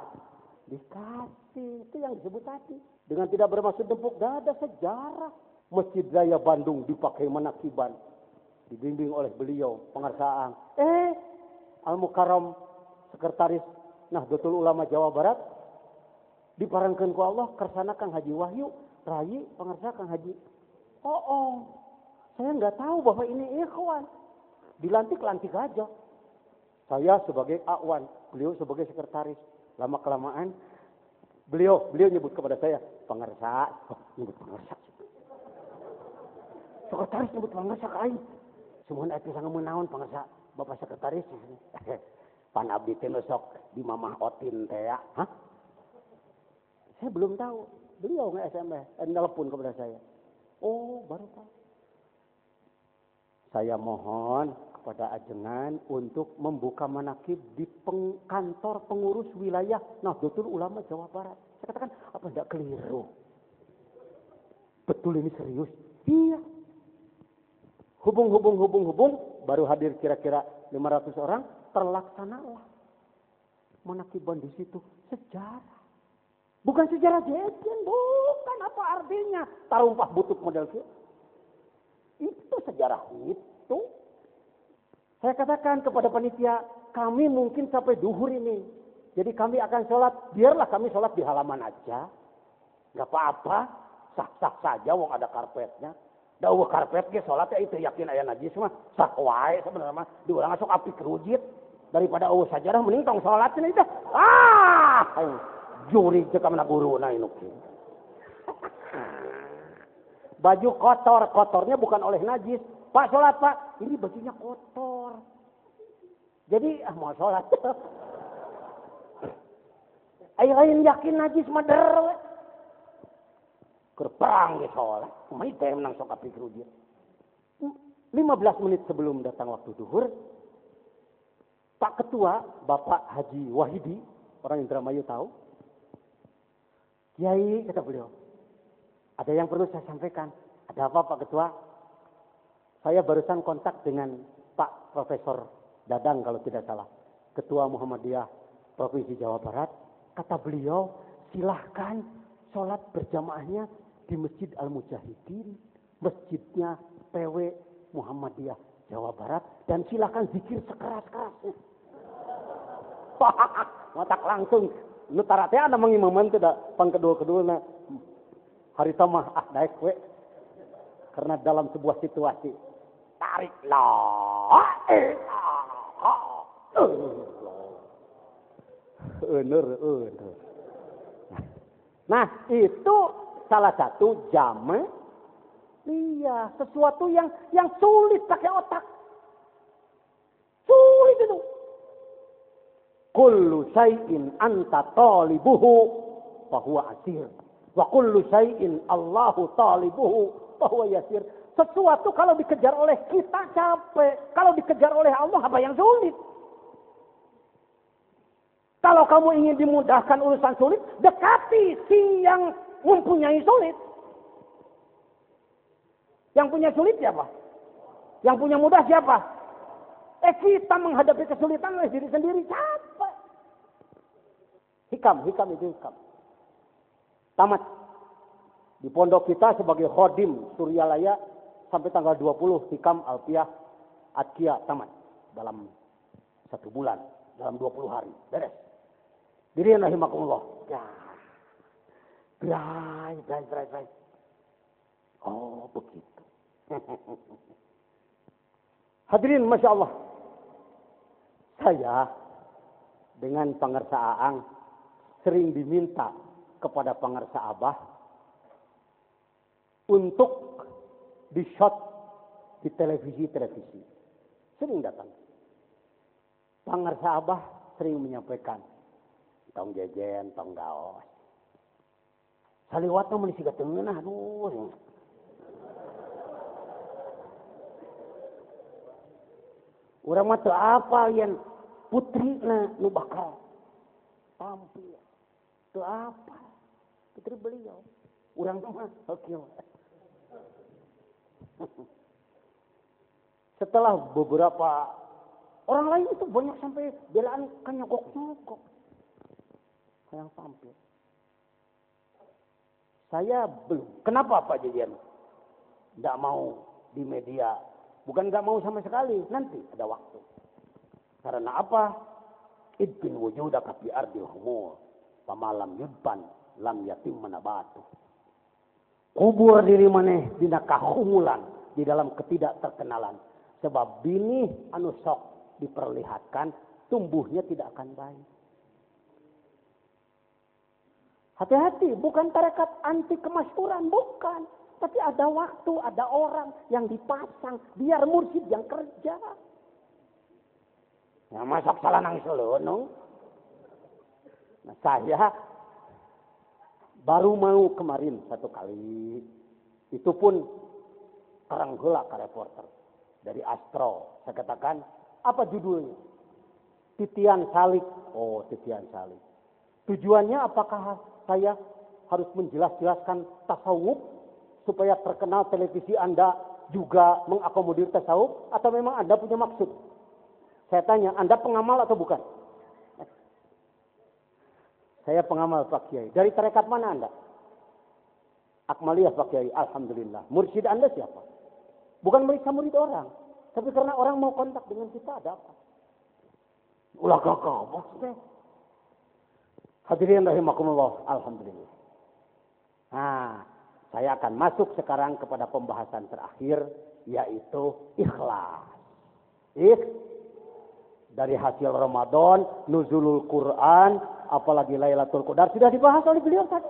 S2: Dikasih, itu yang disebut tadi. Dengan tidak bermaksud dempuk, gak ada sejarah. Masjid Raya Bandung dipakai manakiban, dibimbing oleh beliau pengarsaang. Al-Mukarram sekretaris Nahdlatul Ulama Jawa Barat diparankeun ku Allah kersana Kang Haji Wahyu, rayi pengarsa Kang Haji. Saya nggak tahu bahwa ini ikhwan. Dilantik-lantik aja. Saya sebagai Akwan, beliau sebagai sekretaris. Lama-kelamaan, beliau nyebut kepada saya, pengarsa. Nyebut pengarsa. Sekretaris nyebut pengarsa ke aing. Semuanya itu sangat menaun pengarsa. Bapak sekretaris. Pan abdi teh sok di Mamah Otin teh ya. Hah? Saya belum tahu. Beliau nge-SMS, nelpon kepada saya. Oh, baru tahu. Saya mohon kepada ajengan untuk membuka manakib di kantor pengurus wilayah Nahdlatul Ulama Jawa Barat. Saya katakan, apa tidak keliru? Betul ini serius? Iya. Hubung. Baru hadir kira-kira 500 orang. Terlaksanalah. Manakiban di situ. Sejarah. Bukan sejarah Jejen. Bukan apa artinya. Tarumpah butut model itu. Itu sejarah itu. Saya katakan kepada panitia, kami mungkin sampai duhur ini. Jadi kami akan sholat, biarlah kami sholat di halaman aja. Gak apa-apa, sah-sah saja, wong ada karpetnya. Dauh karpet ge sholatnya itu yakin aya najis mah. Sah wae sebenarnya mah. Diulang sok api kerujit. Daripada eueuh sajarah mending tong sholatnya itu. Juri cek mana guruna ini. Baju kotornya bukan oleh najis. Pak sholat pak, ini bajunya kotor. Jadi mau sholat. Ayo yakin najis mader. Kerperang ya sholat. Kumai teh menang sok api kerujit. 15 menit sebelum datang waktu duhur. Pak Ketua, Bapak Haji Wahidi, orang Indramayu tahu. Kiai, kata beliau. Ada yang perlu saya sampaikan. Ada apa Pak Ketua? Saya barusan kontak dengan Pak Profesor Dadang kalau tidak salah. Ketua Muhammadiyah Provinsi Jawa Barat. Kata beliau, silahkan sholat berjamaahnya di Masjid Al-Mujahidin. Masjidnya PW Muhammadiyah Jawa Barat. Dan silahkan zikir sekeras-kerasnya. Ngotak langsung. Nutara teh ada mengimaman tidak pang kedua-kedua hari tamah daek we. Karena dalam sebuah situasi tariklah Nah, itu salah satu jama. Iya, sesuatu yang sulit pakai otak. kullu syai'in anta talibuhu fahuwa asir. Wa kullu syai'in Allahu talibuhu fahuwa yasir. Sesuatu kalau dikejar oleh kita capek. Kalau dikejar oleh Allah apa yang sulit? Kalau kamu ingin dimudahkan urusan sulit, dekati si yang mempunyai sulit. Yang punya sulit siapa? Yang punya mudah siapa? Kita menghadapi kesulitan oleh diri sendiri capek. Hikam itu hikam. Tamat. Di pondok kita sebagai khodim Suryalaya sampai tanggal 20 hikam Alfiyah Atkia tamat. Dalam 1 bulan. Dalam 20 hari. Beres. Diri rahimakumullah. Ya. Berai. Oh begitu. Hadirin Masya Allah. Saya dengan pangarsa Aang sering diminta kepada pangarsa Abah untuk di shot di televisi. Sering datang. Pangarsa Abah sering menyampaikan, tong jejen, tong gaos. Saliwatna meuli siga teu ngeunah, aduh. Urang mah teu apal yen putrina nu bakal tampil. Teu apal. Putri beliau. Urang mah oke. Setelah beberapa orang lain itu banyak sampai belaan kan nyogok. Yang tampil. Saya belum. Kenapa Pak Jejen? Tidak mau di media. Bukan nggak mau sama sekali. Nanti ada waktu. Karena apa? Idbin wujudaka fi ardil humur. Pamalam yudban lam yatim manabatu. Kubur diri maneh dina kahumulan. Di dalam ketidakterkenalan. Sebab binih anu sok diperlihatkan. Tumbuhnya tidak akan baik. Hati-hati. Bukan tarekat anti kemasyhuran. Bukan. Tapi ada waktu, ada orang yang dipasang. Biar mursyid yang kerja. Ya masak salah nangis lho. Nah saya baru mau kemarin 1 kali. Itu pun terang heula ka reporter. Dari Astro. Saya katakan, apa judulnya? Titian Salik. Oh, Titian Salik. Tujuannya apakah saya harus menjelaskan tasawuf? Supaya terkenal televisi Anda juga mengakomodir tasawuf? Atau memang Anda punya maksud? Saya tanya, Anda pengamal atau bukan? Saya pengamal Pak Kiai. Dari tarekat mana Anda? Akmaliyah Pak Kiai. Alhamdulillah. Mursyid Anda siapa? Bukan meriksa murid orang. Tapi karena orang mau kontak dengan kita, ada apa? Ulah gagah. Maksudnya. Hadirin rahimakumullah. Alhamdulillah. Nah. Saya akan masuk sekarang kepada pembahasan terakhir, yaitu ikhlas. Dari hasil Ramadan, nuzulul Quran, apalagi Lailatul Qadar, sudah dibahas oleh beliau tadi.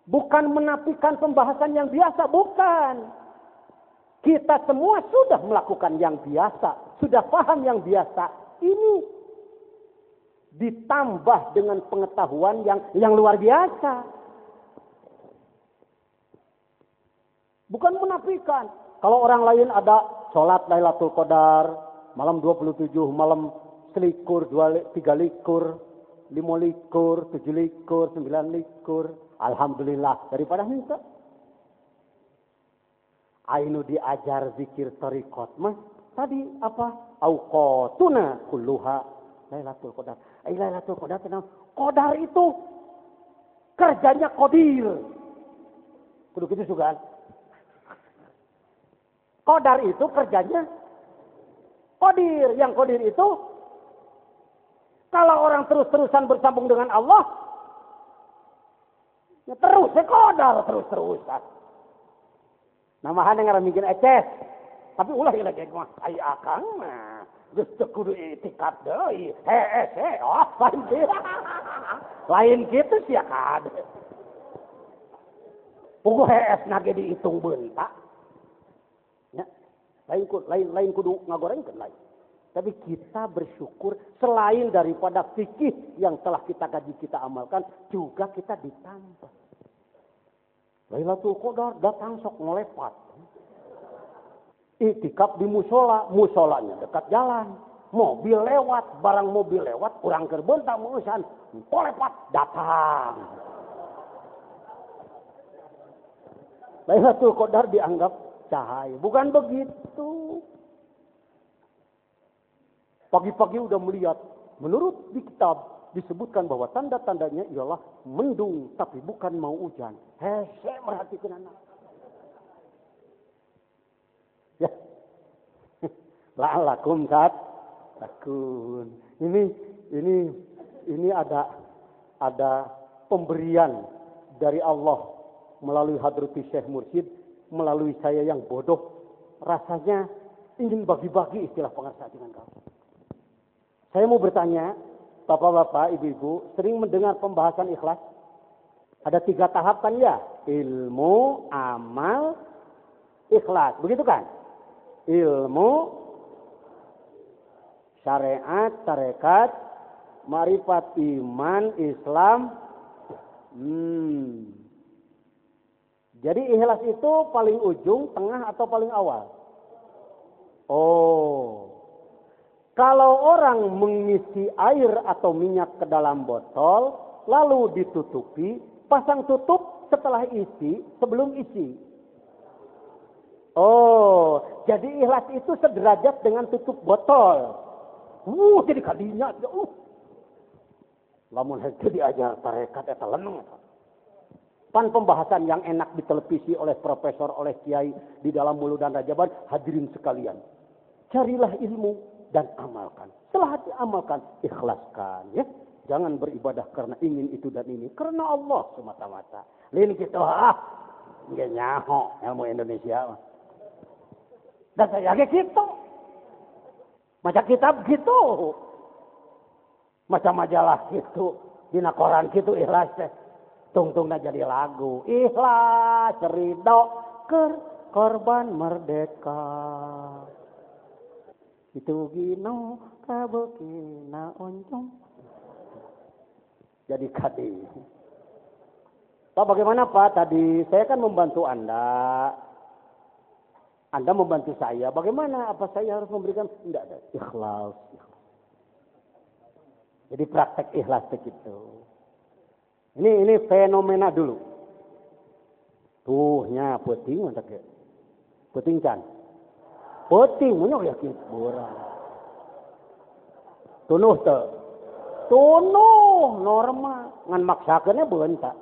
S2: Bukan menafikan pembahasan yang biasa, bukan. Kita semua sudah melakukan yang biasa, sudah paham yang biasa. Ini ditambah dengan pengetahuan yang luar biasa. Bukan menafikan. Kalau orang lain ada sholat Lailatul Qadar, malam 27, malam selikur, 3 likur, 5 likur, 7 likur, 9 likur. Alhamdulillah. Daripada minta. Ainu diajar zikir tarikot mah. Tadi apa? Auqatuna kulluha Lailatul Qadar. Lailatul Qadar tenang. Qadar itu kerjanya qadir. Kudu gitu juga. Qadar itu kerjanya qadir. Yang qadir itu kalau orang terus-terusan bersambung dengan Allah, ya terus qadar terus-terusan. Namahan yang mikir eces. Tapi ulah lagi mah ai akang mah geus teu kudu itikat deui. Oh, lain kitu sia kad. Puguh hees nage dihitung beuntak. Lain kudu ngagorengkeun lain. Tapi kita bersyukur selain daripada fikih yang telah kita kaji, kita amalkan, juga kita ditambah. Lailatul Qadar datang sok ngelepat. Iktikaf di musola, musolanya dekat jalan. Mobil lewat, barang mobil lewat, urang keur beuntak meusan, ngelepat datang. Lailatul Qadar dianggap cahaya. Bukan begitu. Pagi-pagi udah melihat. Menurut di kitab disebutkan bahwa tanda-tandanya ialah mendung. Tapi bukan mau hujan. Hese merhatikan anak. Ya. La'alakum takun. Ini ada pemberian dari Allah melalui hadrati Syekh Mursyid, melalui saya yang bodoh, rasanya ingin bagi-bagi istilah pengertian dengan kamu. Saya mau bertanya, bapak-bapak, ibu-ibu, sering mendengar pembahasan ikhlas? Ada 3 tahap kan ya? Ilmu, amal, ikhlas. Begitu kan? Ilmu, syariat, tarekat, ma'rifat, iman, Islam. Jadi ikhlas itu paling ujung, tengah, atau paling awal? Oh. Kalau orang mengisi air atau minyak ke dalam botol, lalu ditutupi, pasang tutup setelah isi, sebelum isi. Oh, jadi ikhlas itu sederajat dengan tutup botol. Jadi kadinya. Lamun henteu diajar tarekat eta leneng. Pan pembahasan yang enak di televisi oleh profesor, oleh kiai di dalam Mulut dan Rajaban, hadirin sekalian. Carilah ilmu dan amalkan. Setelah diamalkan, ikhlaskan. Ya. Jangan beribadah karena ingin itu dan ini. Karena Allah semata-mata. Lain gitu, nggak nyaho ilmu Indonesia. Dan saya gitu. Macam kitab gitu. Macam majalah gitu. Dina koran gitu ikhlas teh. Tungtungna jadi lagu. Ikhlas, ridho, korban merdeka. Itu gino kabukina oncom. Jadi kadi. Pak, bagaimana Pak? Tadi saya kan membantu Anda. Anda membantu saya. Bagaimana? Apa saya harus memberikan? Tidak ada. Ikhlas. Jadi praktek ikhlas begitu. Ini fenomena dulu. Tuhnya peuting mantap ya. Peuting can. Peuting munyok yakin borang. Tunuh teu. Tunuh normal ngan maksakeun beunta.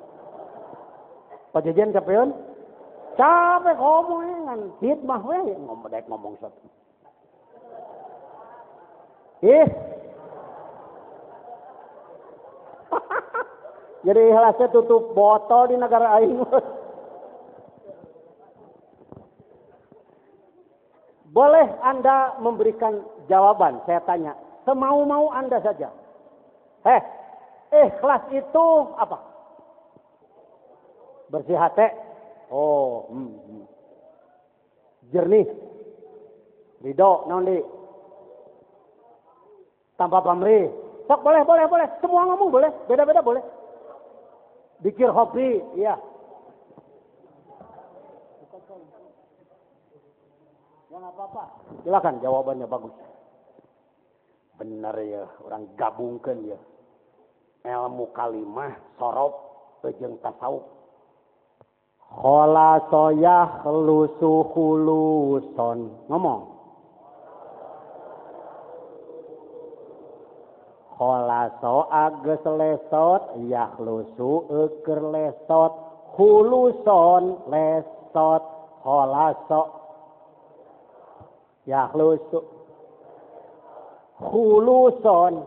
S2: Pajajan capeun? Capek ngomong ngan hikmah we ngomong satu. Jadi ikhlasnya tutup botol di negara aing. Boleh Anda memberikan jawaban, saya tanya. Semau-mau Anda saja. Ikhlas itu apa? Bersih hati. Oh, jernih. Ridho, naon tanpa pamrih. Sok boleh. Semua ngomong boleh, beda-beda boleh. Dikir hobi, iya. Ya nggak apa-apa. Silakan jawabannya bagus. Benar ya, orang gabungkan ya. Ilmu kalimah, sorop, jeung tasawuf. Kholasoyah lusuhuluson. Ngomong. Kholaso ages lesot, yahlusu eker lesot, huluson lesot, kholaso, yahlusu, huluson,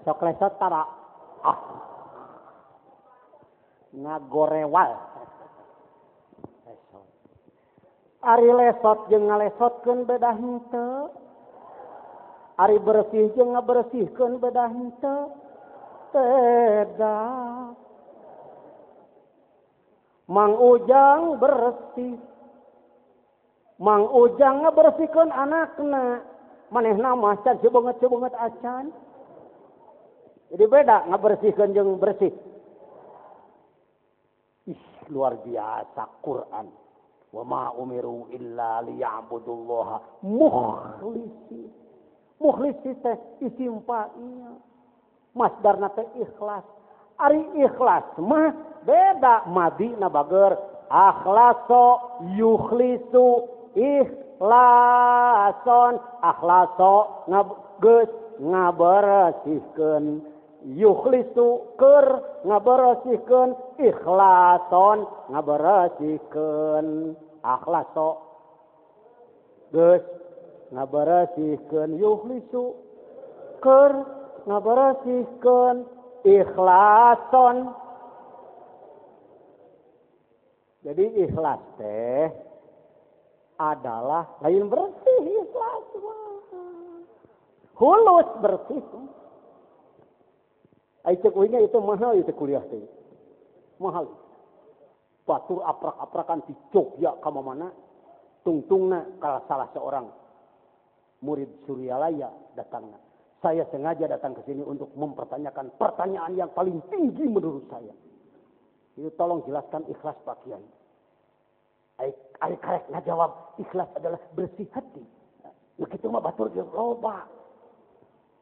S2: sok lesot tara, ngagorewal, ari lesot jeung ngalesotkeun beda henteu. Ari bersih jeung ngabersihkeun beda henteu. Beda. Mang Ujang bersih. Mang Ujang ngabersihkeun anakna. Manehna mah can cebeunget acan. Jadi beda ngabersihkeun jeung bersih. Luar biasa Quran. Wa ma umiru illa liya'budullaha mukhlisi. Mukhlisi teh isim fa'il. Masdarna teh ikhlas. Ari ikhlas mah beda madina bager akhlaso yukhlisu ikhlason akhlaso geus ngabersihkeun yukhlisu keur ngabersihkeun ikhlason ngabersihkeun akhlaso geus ngabersihkeun yukhlisu keur ngabersihkeun ikhlason. Jadi ikhlas teh adalah lain bersih ikhlas hulus bersih. Cek uingnya itu mahal itu kuliah teh. Mahal. Batur aprak-aprakan di Jogja ka mana tungtungna ka salah seorang murid Suryalaya datangna. Saya sengaja datang ke sini untuk mempertanyakan pertanyaan yang paling tinggi menurut saya. Itu tolong jelaskan ikhlas Pak Kiai. Ari karek ngajawab ikhlas adalah bersih hati. Begitu mah batur ge loba.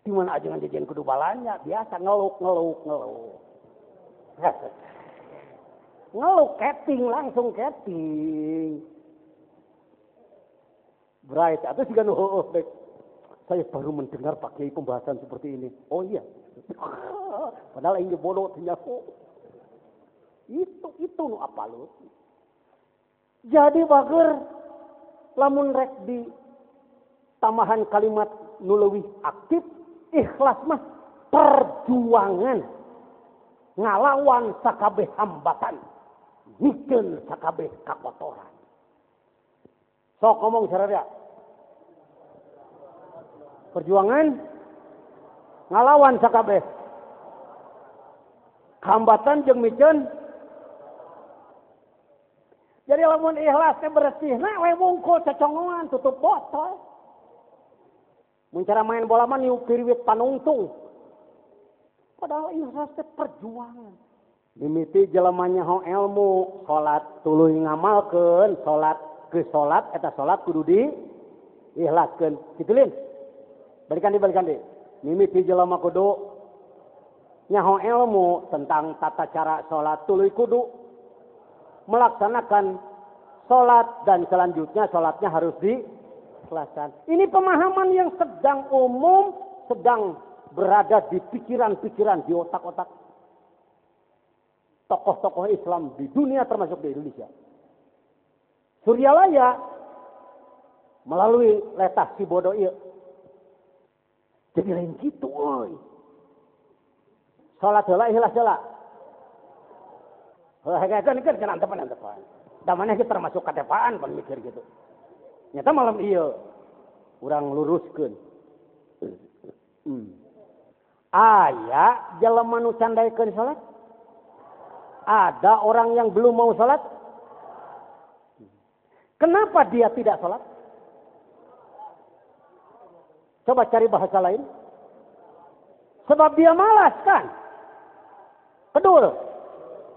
S2: Di mana aja ngajajan kudu balanya, biasa ngeluk. Ngeluk keting langsung keting. Bright atau siga nu heuh. Saya baru mendengar Pak Kiai pembahasan seperti ini. Oh iya. Padahal ini bodoh ternyata. Itu nu apa lu? Jadi bager lamun rek di tambahan kalimat nu leuwih aktif ikhlas mah perjuangan ngalawan sakabeh hambatan. Nikeun sakabeh kakotoran. Sok ngomong sararea. Perjuangan ngalawan sakabeh hambatan jeung mikeun. Jadi lamun ikhlas teh bersihna we wungkul cecongoan tutup botol. Mun cara main bola mah niup piriwit panungtung. Padahal ikhlas teh perjuangan. Mimiti jelema nyaho ilmu, salat tuluy ngamalkeun, salat ke salat eta salat kudu di ikhlaskeun. Kitu lin. Balikan di. Mimiti jelema kudu nyaho ilmu tentang tata cara salat tuluy kudu melaksanakan salat dan selanjutnya salatnya harus diikhlaskan. Ini pemahaman yang sedang umum, sedang berada di pikiran-pikiran, di otak-otak tokoh-tokoh Islam di dunia termasuk di Indonesia. Suryalaya melalui letah si bodoh ieu. Jadi lain gitu euy. Salat heula ikhlas heula. Kan antepan. Damanya kita termasuk katepaan pan mikir gitu. Nyata malam iya urang luruskeun. Aya jelema nu candaikeun salat? Ada orang yang belum mau salat? Kenapa dia tidak salat? Coba cari bahasa lain. Sebab dia malas kan? Kedul.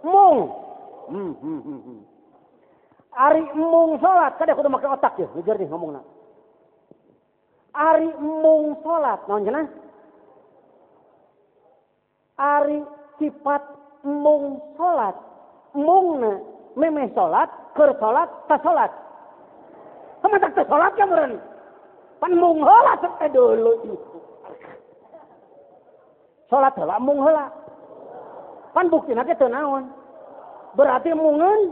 S2: Mung. Ari mung salat kada kudu make otak ya, jujur nih ngomongna. Ari mung salat, naon cenah? Ari sifat mung salat. Mungna memeh salat, keur salat, tas salat. Kamatak teh salat ya meureun. Pan mung heula teh dulu itu. Salat heula mung heula. Pan buktina teh teu naon. Berarti mungun.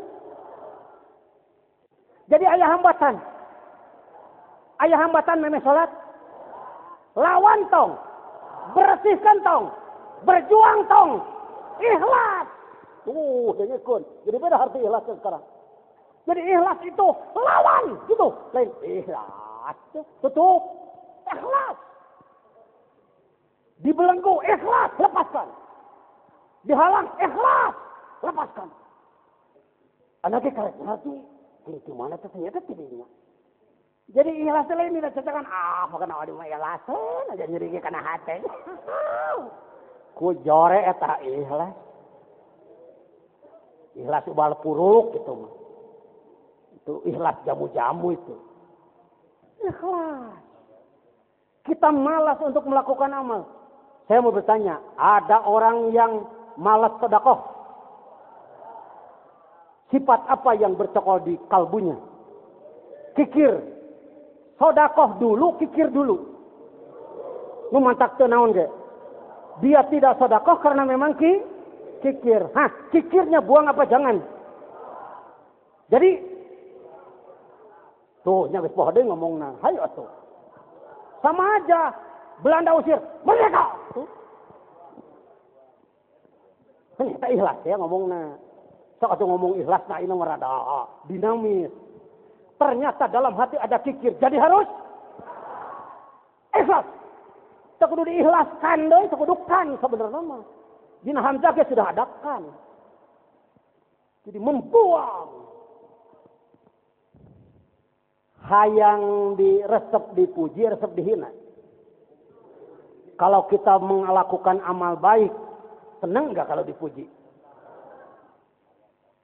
S2: Jadi ayah hambatan. Ayah hambatan memeh salat. Lawan tong. Bersihkan tong. Berjuang tong. Ikhlas. Jadi beda arti ikhlas sekarang. Jadi ikhlas itu lawan. Gitu. Lain ikhlas. Tutup. Ikhlas. Dibelenggu. Ikhlas. Lepaskan. Dihalang. Ikhlas. Lepaskan. Anaknya karek ngerti. Ini gimana ternyata tidaknya. Jadi ikhlas lain tidak cetakan bukan awal mah ikhlasan aja nyeri kana hate. Ku jore eta ikhlas. Ikhlas ubal puruk gitu mah. Itu ikhlas jamu-jamu itu. Ikhlas. Kita malas untuk melakukan amal. Saya mau bertanya, ada orang yang malas sedekah? Sifat apa yang bercokol di kalbunya? Kikir. Sedekah dulu, kikir dulu. Nu mantak teu naon ge. Dia tidak sedekah karena memang kikir. Kikirnya buang apa jangan? Jadi tuh nya geus poho deui ngomongna. Hayo atuh. Sama aja Belanda usir, merdeka. Ini tak ikhlas ya ngomongna. Sok atuh ngomong ikhlas na ini rada dinamis. Ternyata dalam hati ada kikir. Jadi harus ikhlas. Tak kudu diikhlaskan deh, tak kudu kan sebenarnya mah. Dina hamzah ge sudah ada kan. Jadi membuang. Hayang resep dipuji, resep dihina. Kalau kita melakukan amal baik, senang nggak kalau dipuji?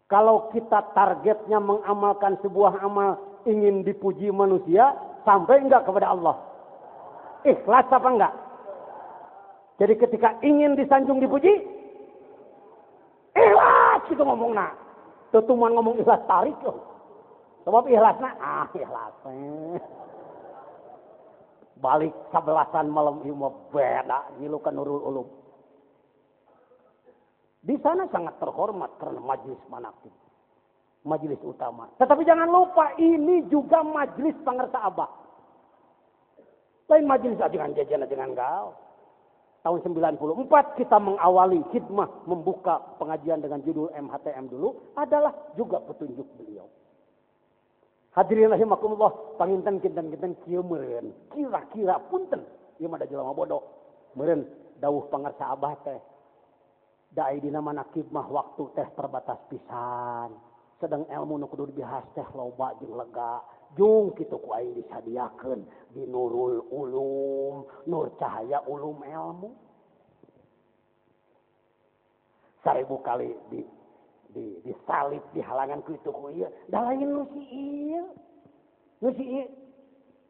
S2: Kalau kita targetnya mengamalkan sebuah amal ingin dipuji manusia, sampai enggak kepada Allah? Ikhlas apa enggak? Jadi ketika ingin disanjung dipuji, ikhlas itu ngomongna. Tutuman ngomong ikhlas tarik loh. Sebab ikhlasna, ikhlas. Balik 11 malam ilmu beda, ngilukan nurul ulum. Di sana sangat terhormat karena majelis manaqib. Majelis utama. Tetapi jangan lupa ini juga majelis pangarsa abah. Lain majelis ajengan jajan ajengan gaul. Tahun 94 kita mengawali khidmah membuka pengajian dengan judul MHTM dulu adalah juga petunjuk beliau. Hadirin rahimakumullah, panginten kinten kieu meureun. Kira-kira punten ieu mah da jelema bodoh. Meureun dawuh pangarsa abah teh. Da aidina manaqib mah waktu teh terbatas pisan. Sedang ilmu nu kudu dibahas teh loba jeung lega. Jung kitu ku aing disadiakeun di Nurul Ulum, Nur Cahaya Ulum Ilmu. 1000 kali disalib di halangan ku itu ku ieu. Da lain nu si ieu. Nu si ieu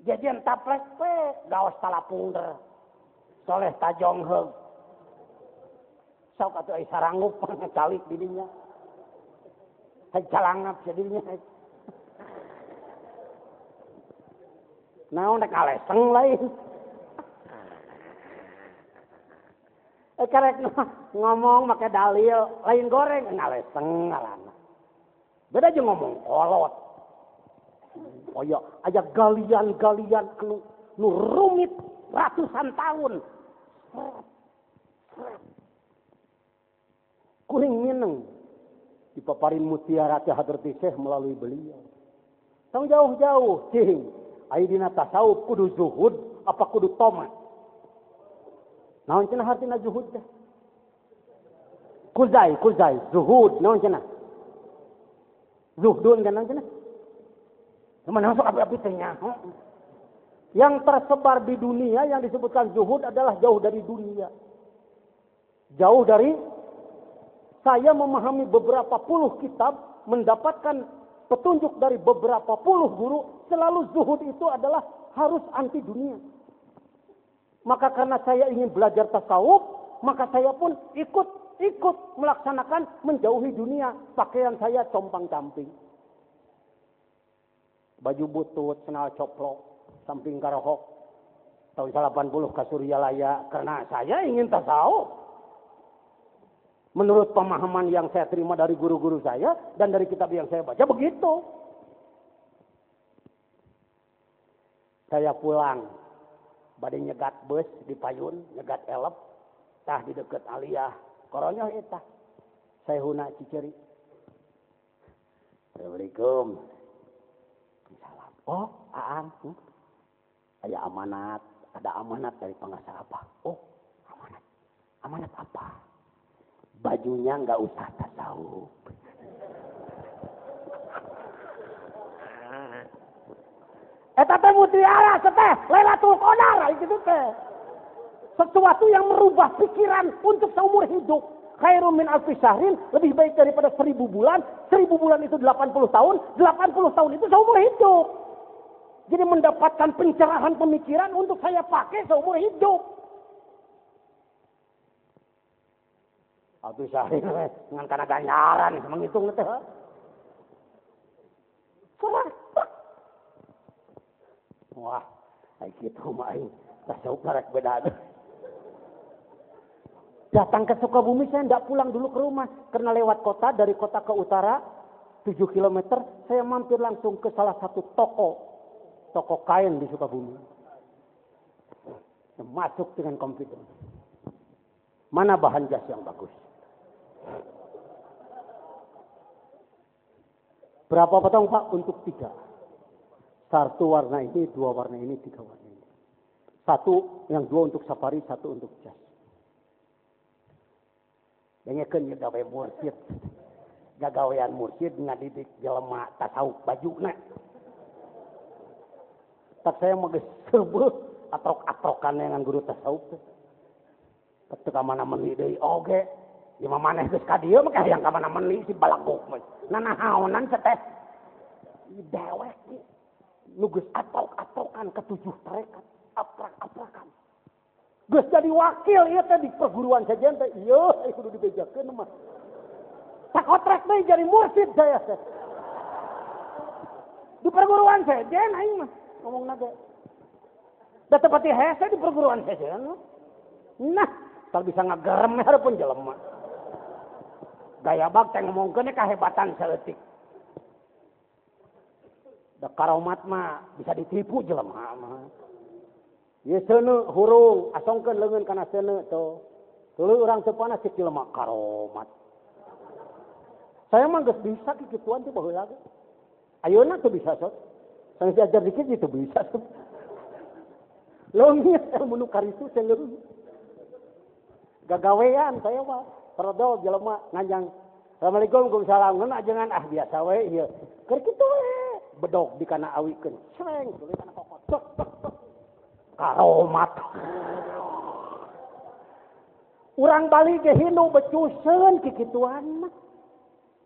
S2: jajan taplek pe gaos talapungder. Soleh tajongheug. Sok atuh ai sarangup ngecalik di dinya. Hai calangap jadinya. Naon rek ngaleseng lain. Karek ngomong make dalil lain goreng ngaleseng ngaranna. Beda aja ngomong kolot. Oh ya, aya galian-galian anu rumit ratusan tahun. Kuring mineng dipaparin mutiara teh Hadrati Syekh melalui beliau. Tong jauh-jauh cing ayeuna tasawuf kudu zuhud apa kudu tomat? Naon cenah hartina zuhud teh? Kuzai zuhud naon cenah? Zuhdun kan naon cenah? Mana masuk api-api teh nya. Yang tersebar di dunia yang disebutkan zuhud adalah jauh dari dunia. Jauh dari saya memahami beberapa puluh kitab, mendapatkan petunjuk dari beberapa puluh guru, selalu zuhud itu adalah harus anti dunia. Maka karena saya ingin belajar tasawuf, maka saya pun ikut melaksanakan menjauhi dunia. Pakaian saya compang-camping. Baju butut, senal coplok, samping karohok. Tahun 80 ke Suryalaya, karena saya ingin tasawuf. Menurut pemahaman yang saya terima dari guru-guru saya dan dari kitab yang saya baca begitu. Saya pulang, badai nyegat bus di Payun, nyegat elep, tah di deket Aliyah, koronya eta. Saya huna Ciceri. Assalamualaikum. Salam. Oh, Aang. Ada amanat dari pengasah apa? Oh, amanat apa? Bajunya nggak usah tasawuf. Eta teh mutiara teh Lailatul Qadar gitu teh. Sesuatu yang merubah pikiran untuk seumur hidup. Khairum min alfi syahrin, lebih baik daripada 1000 bulan. 1000 bulan itu 80 tahun, 80 tahun itu seumur hidup. Jadi mendapatkan pencerahan pemikiran untuk saya pakai seumur hidup. Alfi syahrin dengan karena ganjaran menghitung teh. Wah, ai kitu mah aing tasawuf rek beda. Datang ke Sukabumi saya tidak pulang dulu ke rumah karena lewat kota, dari kota ke utara 7 km, saya mampir langsung ke salah satu toko kain di Sukabumi. Masuk dengan komputer. Mana bahan jas yang bagus? Berapa potong Pak? Untuk 3. Satu warna ini, 2 warna ini, 3 warna ini. Yang 2 untuk safari, 1 untuk jas. Dengekeun ieu gawe mursyid. Gagawean mursyid ngadidik jelema tasawuf bajuna. Tak saya mah geus seubeuh atrok-atrokan dengan guru tasawuf teh. Teu ka mana meuli deui oge. Di maneh geus ka dieu mah hayang ka mana meuli si balagok mah. Nanahaonan teh. Dewek ieu. Nu geus atrok-atrokan ke 7 tarekat, aprak-aprakan. Geus jadi wakil ieu teh di perguruan sajen teh. Ieu kudu dibejakeun mah. Sakotrek deui jadi mursyid saya teh. Di perguruan sajen aing mah ngomongna ge. Da teu pati hese di perguruan sajen. Nah, tal bisa ngagerem hareupeun jelema. Gaya bag teh ngomongkeun kahebatan saeutik. Da karomat mah bisa ditipu jelema mah. Ieu seuneu hurung asongkeun leungeun kana seuneu tuh. Tuluy urang teu panas cik jelema karomat. Saya mah geus bisa kikituan teh baheula ge. Ayeuna teu bisa sok. Sang diajar dikit teu bisa. Leungit ilmu nu karitu seuneu. Gagawean saya mah perodol jelema nganjang. Assalamualaikum Waalaikumsalam. Ngeun ajengan biasa we ieu. Keur kitu we. Bedog di kana awikeun. Sreng tuluy kana kokot. Karomat. Urang Bali ge hinu becuseun kikituan mah.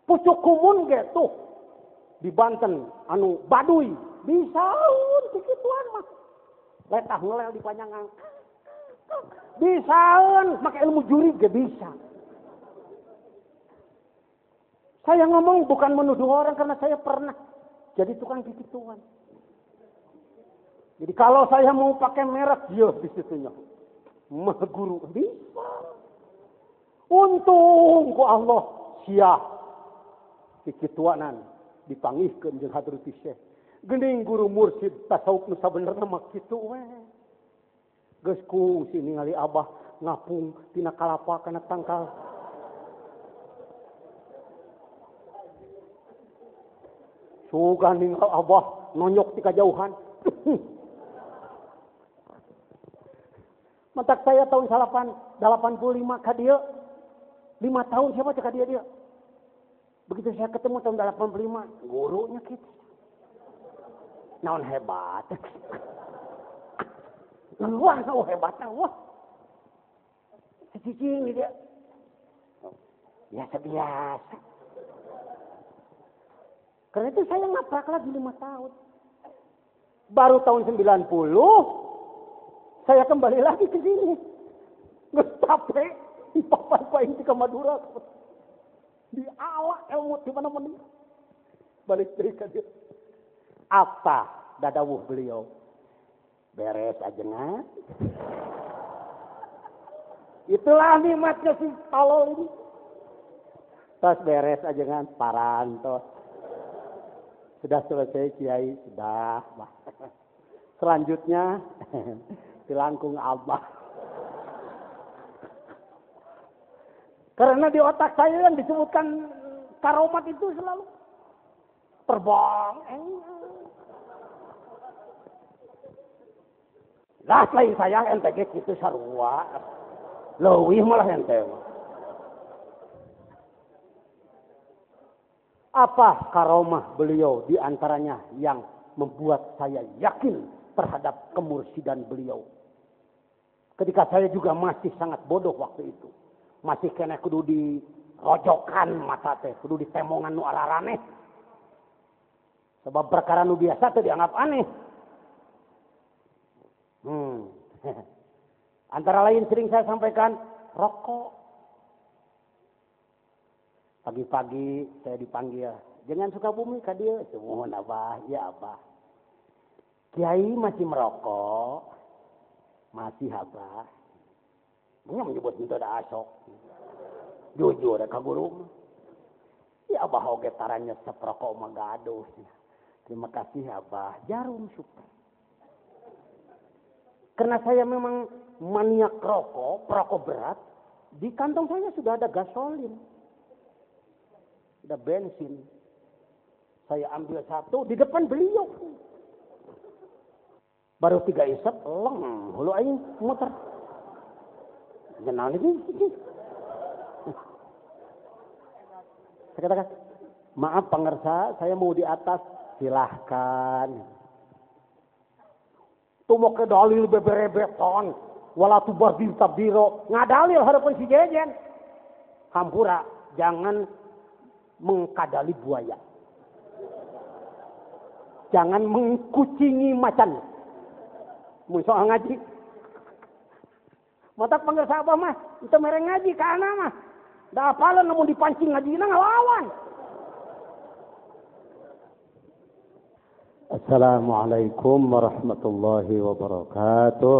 S2: Pucuk kumun ge tuh di Banten anu Baduy bisaeun kikituan mah. Letah ngelel di panjangan. Bisaeun make ilmu jurig ge bisa. Saya ngomong bukan menuduh orang karena saya pernah jadi tukang kikituan. Jadi kalau saya mau pakai merek dia di situnya. Mah guru bisa. Untung ku Allah sia kikituanan dipanggihkeun jeung Hadrat Syekh. Geuning guru mursyid tasawuf nu sabenerna mah kitu we. Geus kungsi ningali Abah ngapung tina kalapa kana tangkal. Sugan ninggal Abah nonyok ti kajauhan. Mantak saya tahun 85 ka dieu. 5 tahun siapa cek ka dia. Begitu saya ketemu tahun 85, gurunya gitu. Naon hebat. Wah, hebatnya wah. Cicing dia. Biasa. Karena itu saya ngaprak lagi 5 tahun. Baru tahun 90 saya kembali lagi ke sini. Nggak capek. Di papan-papan di Madura. Di awak ilmu di mana-mana. Balik dari dia. Apa dadawuh beliau? Beres ajengan. Itulah nikmatnya si tolol ini. Terus beres ajengan parantos. Sudah selesai Kiai, sudah. Selanjutnya dilangkung Abah. Karena di otak saya yang disebutkan karomat itu selalu terbang. Lah lain saya NTG gitu sarua. Leuwih malah ente. Apa karomah beliau di antaranya yang membuat saya yakin terhadap kemursidan beliau. Ketika saya juga masih sangat bodoh waktu itu. Masih kena kudu dirojokan mata teh, kudu ditemongan nu araraneh. Sebab perkara nu biasa teh dianggap aneh. Antara lain sering saya sampaikan rokok. Pagi-pagi saya dipanggil, jangan Sukabumi ka dieu, mohon Abah, ya Abah. Kiai masih merokok, masih Abah. Nya menyebut itu ada asok. Jujur ka guru. Ya Abah oge taranya seprokok mah gaduh. Terima kasih Abah, jarum super. Karena saya memang maniak rokok, perokok berat, di kantong saya sudah ada gasolin. Ada bensin. Saya ambil satu di depan beliau. Baru 3 isep, leng, hulu aing muter. Kenal ini. Saya katakan, maaf pangersa, saya mau di atas, silahkan. Tumo ke dalil bebere beton, wala tubazir tabdiro, ngadalil harapan si jejen. Hampura, jangan mengkadali buaya. Jangan mengkucingi macan. Soal ngaji. Mata panggil apa mah? Itu mereng ngaji ke anak mah. Dah apalan namun dipancing ngaji na ngelawan. Assalamualaikum warahmatullahi wabarakatuh.